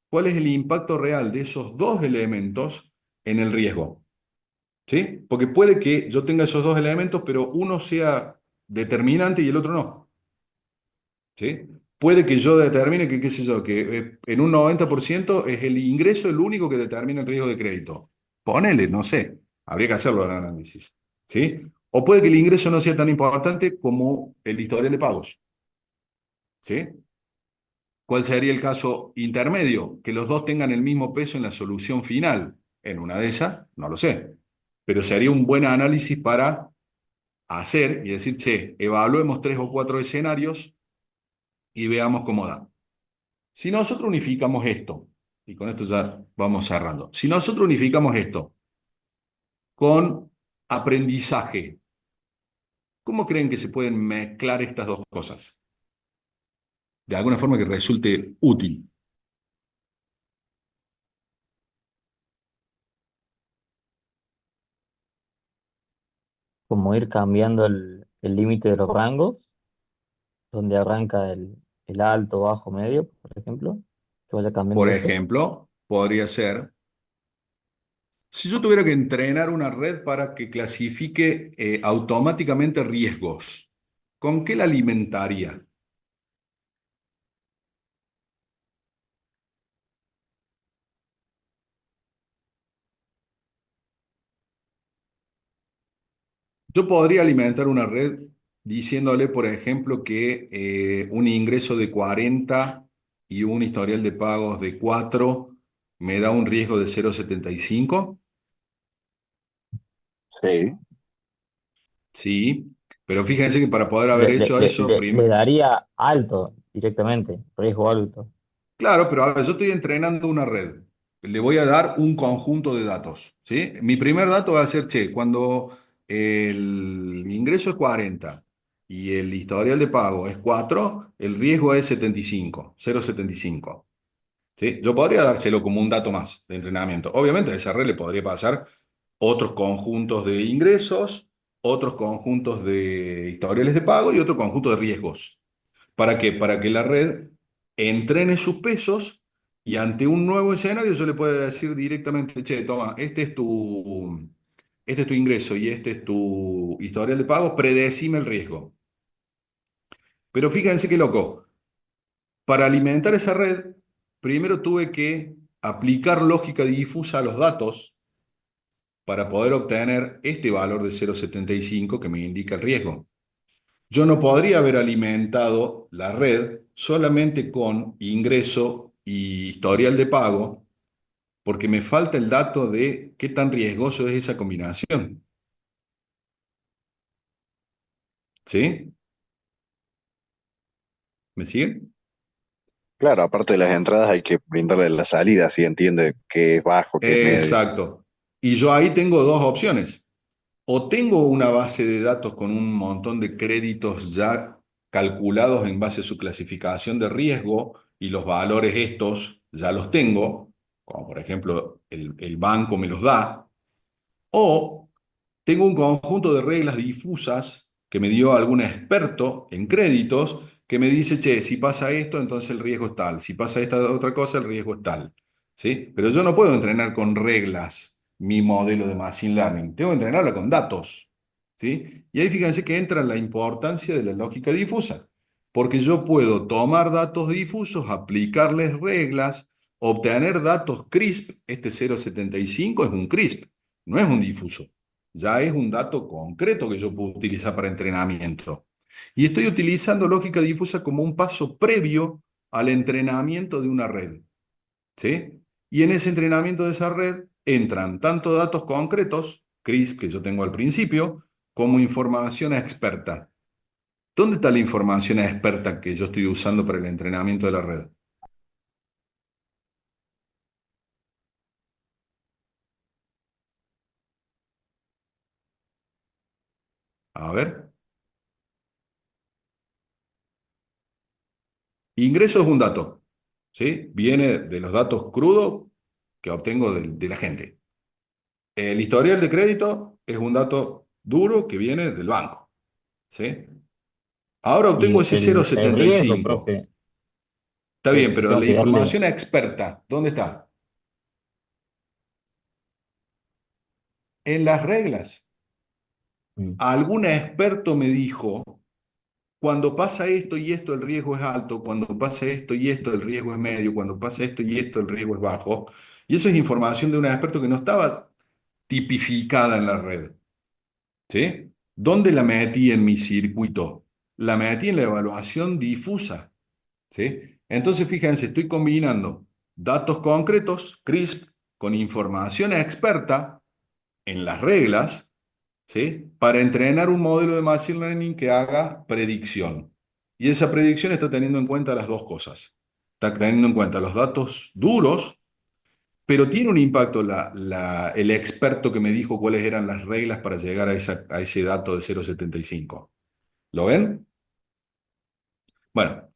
cuál es el impacto real de esos dos elementos en el riesgo. ¿Sí? Porque puede que yo tenga esos dos elementos, pero uno sea determinante y el otro no. ¿Sí? Puede que yo determine que, qué sé yo, que en un 90% es el ingreso el único que determina el riesgo de crédito. Ponele, no sé, habría que hacerlo el análisis. ¿Sí? O puede que el ingreso no sea tan importante como el historial de pagos. ¿Sí? ¿Cuál sería el caso intermedio? Que los dos tengan el mismo peso en la solución final. En una de esas, no lo sé. Pero sería un buen análisis para hacer y decir, che, evaluemos 3 o 4 escenarios y veamos cómo da. Si nosotros unificamos esto, y con esto ya vamos cerrando, si nosotros unificamos esto con aprendizaje, ¿cómo creen que se pueden mezclar estas dos cosas? De alguna forma que resulte útil. como ir cambiando el límite de los rangos, donde arranca el alto, bajo, medio, por ejemplo, que vaya cambiando Por eso. ejemplo, podría ser, si yo tuviera que entrenar una red para que clasifique automáticamente riesgos, ¿con qué la alimentaría? Yo podría alimentar una red diciéndole, por ejemplo, que un ingreso de 40 y un historial de pagos de 4 me da un riesgo de 0,75. Sí, Sí, pero fíjense que para poder haber hecho eso, Le daría alto directamente, riesgo alto. claro, pero a ver, yo estoy entrenando una red. Le voy a dar un conjunto de datos, ¿sí? Mi primer dato va a ser, che, cuando el ingreso es 40 y el historial de pago es 4, el riesgo es 75, 0,75. ¿Sí? Yo podría dárselo como un dato más de entrenamiento. Obviamente a esa red le podría pasar otros conjuntos de ingresos, otros conjuntos de historiales de pago y otro conjunto de riesgos. ¿Para qué? Para que la red entrene sus pesos y ante un nuevo escenario yo le pueda decir directamente, che, toma, este es tu ingreso y este es tu historial de pago, predecime el riesgo. Pero fíjense qué loco, para alimentar esa red, primero tuve que aplicar lógica difusa a los datos para poder obtener este valor de 0,75 que me indica el riesgo. Yo no podría haber alimentado la red solamente con ingreso y historial de pago, porque me falta el dato de qué tan riesgoso es esa combinación. ¿Sí? ¿Me siguen? claro, aparte de las entradas hay que brindarle la salida, si entiende que es bajo, que es medio. Exacto. Y yo ahí tengo dos opciones. O tengo una base de datos con un montón de créditos ya calculados en base a su clasificación de riesgo y los valores estos ya los tengo, como por ejemplo el banco me los da, o tengo un conjunto de reglas difusas que me dio algún experto en créditos que me dice, che, si pasa esto, entonces el riesgo es tal. Si pasa esta otra cosa, el riesgo es tal. ¿Sí? Pero yo no puedo entrenar con reglas mi modelo de Machine Learning. Tengo que entrenarla con datos. ¿Sí? Y ahí fíjense que entra la importancia de la lógica difusa. Porque yo puedo tomar datos difusos, aplicarles reglas, obtener datos crisp. Este 0,75 es un crisp, no es un difuso, ya es un dato concreto que yo puedo utilizar para entrenamiento. Y estoy utilizando lógica difusa como un paso previo al entrenamiento de una red, ¿sí? Y en ese entrenamiento de esa red entran tanto datos concretos, CRISP, que yo tengo al principio, como información experta. ¿Dónde está la información experta que yo estoy usando para el entrenamiento de la red? A ver. Ingreso es un dato, ¿sí? Viene de los datos crudos que obtengo de la gente. El historial de crédito es un dato duro que viene del banco, ¿sí? Ahora obtengo Y ese el riesgo, 0,75. profe, Está bien, pero tengo la que darle. información experta, ¿dónde está? En las reglas. Mm. Algún experto me dijo, cuando pasa esto y esto el riesgo es alto, cuando pasa esto y esto el riesgo es medio, cuando pasa esto y esto el riesgo es bajo. Y eso es información de un experto que no estaba tipificada en la red, ¿sí? ¿Dónde la metí en mi circuito? La metí en la evaluación difusa, ¿sí? Entonces, fíjense, estoy combinando datos concretos, CRISP, con información experta en las reglas, ¿sí? Para entrenar un modelo de Machine Learning que haga predicción. Y esa predicción está teniendo en cuenta las dos cosas. Está teniendo en cuenta los datos duros, pero tiene un impacto el experto que me dijo cuáles eran las reglas para llegar a ese dato de 0,75. ¿Lo ven? Bueno,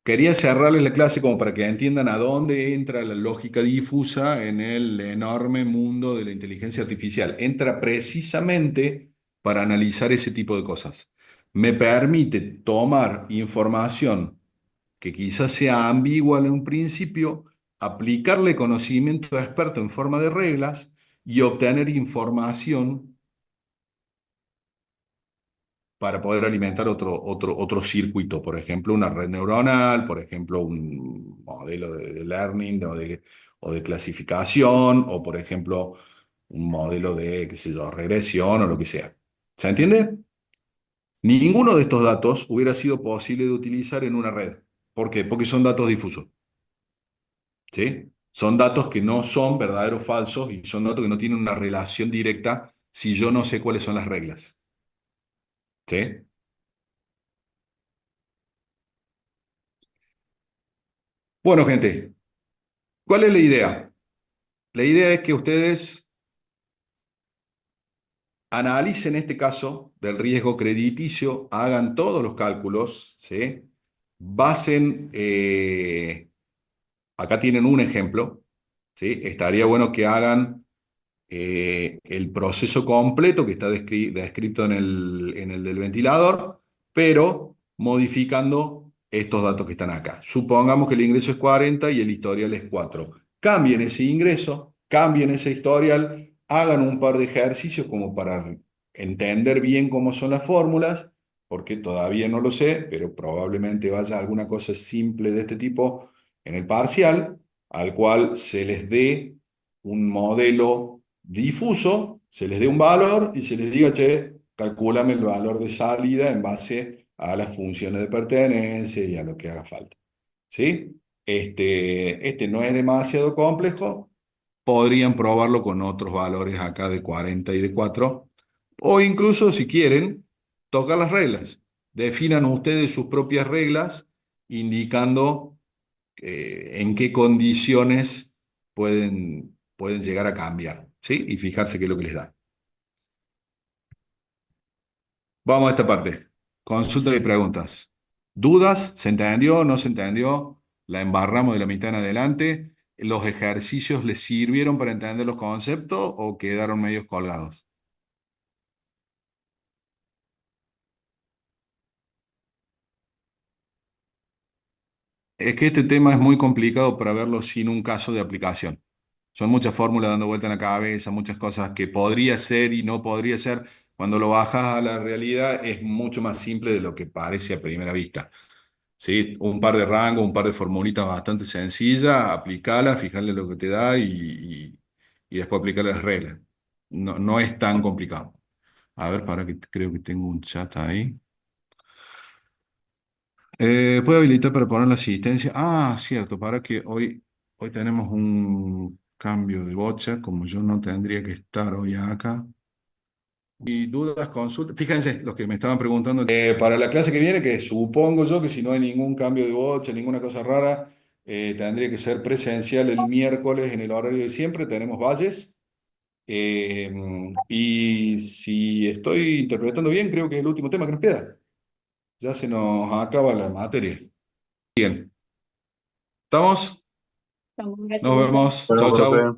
quería cerrarles la clase como para que entiendan a dónde entra la lógica difusa en el enorme mundo de la inteligencia artificial. Entra precisamente para analizar ese tipo de cosas. Me permite tomar información que quizás sea ambigua en un principio, aplicarle conocimiento experto en forma de reglas y obtener información para poder alimentar otro circuito, por ejemplo, una red neuronal, por ejemplo, un modelo de learning o de clasificación, o por ejemplo, un modelo de, qué sé yo, regresión o lo que sea. ¿Se entiende? Ninguno de estos datos hubiera sido posible de utilizar en una red. ¿Por qué? Porque son datos difusos. ¿Sí? Son datos que no son verdaderos o falsos y son datos que no tienen una relación directa si yo no sé cuáles son las reglas. ¿Sí? Bueno, gente, ¿cuál es la idea? La idea es que ustedes analicen este caso del riesgo crediticio, hagan todos los cálculos, ¿sí? Basen, acá tienen un ejemplo, ¿sí? Estaría bueno que hagan el proceso completo que está descrito en el del ventilador, pero modificando estos datos que están acá. Supongamos que el ingreso es 40 y el historial es 4. Cambien ese ingreso, cambien ese historial, hagan un par de ejercicios como para entender bien cómo son las fórmulas, porque todavía no lo sé, pero probablemente vaya alguna cosa simple de este tipo en el parcial, al cual se les dé un modelo difuso, se les dé un valor y se les diga, che, calcúlame el valor de salida en base a las funciones de pertenencia y a lo que haga falta. ¿Sí? Este no es demasiado complejo, podrían probarlo con otros valores acá de 40 y de 4, o incluso si quieren, tocar las reglas. Definan ustedes sus propias reglas, indicando en qué condiciones pueden llegar a cambiar, ¿sí? Y fijarse qué es lo que les da. Vamos a esta parte. Consulta y preguntas. ¿Dudas? ¿Se entendió? ¿No se entendió? ¿La embarramos de la mitad en adelante? ¿Los ejercicios les sirvieron para entender los conceptos o quedaron medios colgados? Es que este tema es muy complicado para verlo sin un caso de aplicación. Son muchas fórmulas dando vuelta en la cabeza, muchas cosas que podría ser y no podría ser. Cuando lo bajas a la realidad es mucho más simple de lo que parece a primera vista. ¿Sí? Un par de rangos, un par de formulitas bastante sencillas, aplicala, fijarle lo que te da y después aplicarle las reglas. No, no es tan complicado. A ver, para que creo que tengo un chat ahí. ¿Puedo habilitar para poner la asistencia? Ah, cierto, para que hoy tenemos un cambio de bocha, como yo no tendría que estar hoy acá. Y dudas, consultas. Fíjense, los que me estaban preguntando para la clase que viene, que supongo yo que si no hay ningún cambio de bocha, ninguna cosa rara, tendría que ser presencial el miércoles en el horario de siempre. Tenemos valles. Y si estoy interpretando bien, creo que es el último tema que nos queda. Ya se nos acaba la materia. Bien. ¿Estamos? Estamos, Nos gracias. vemos. Bueno, Chau, profe. chau.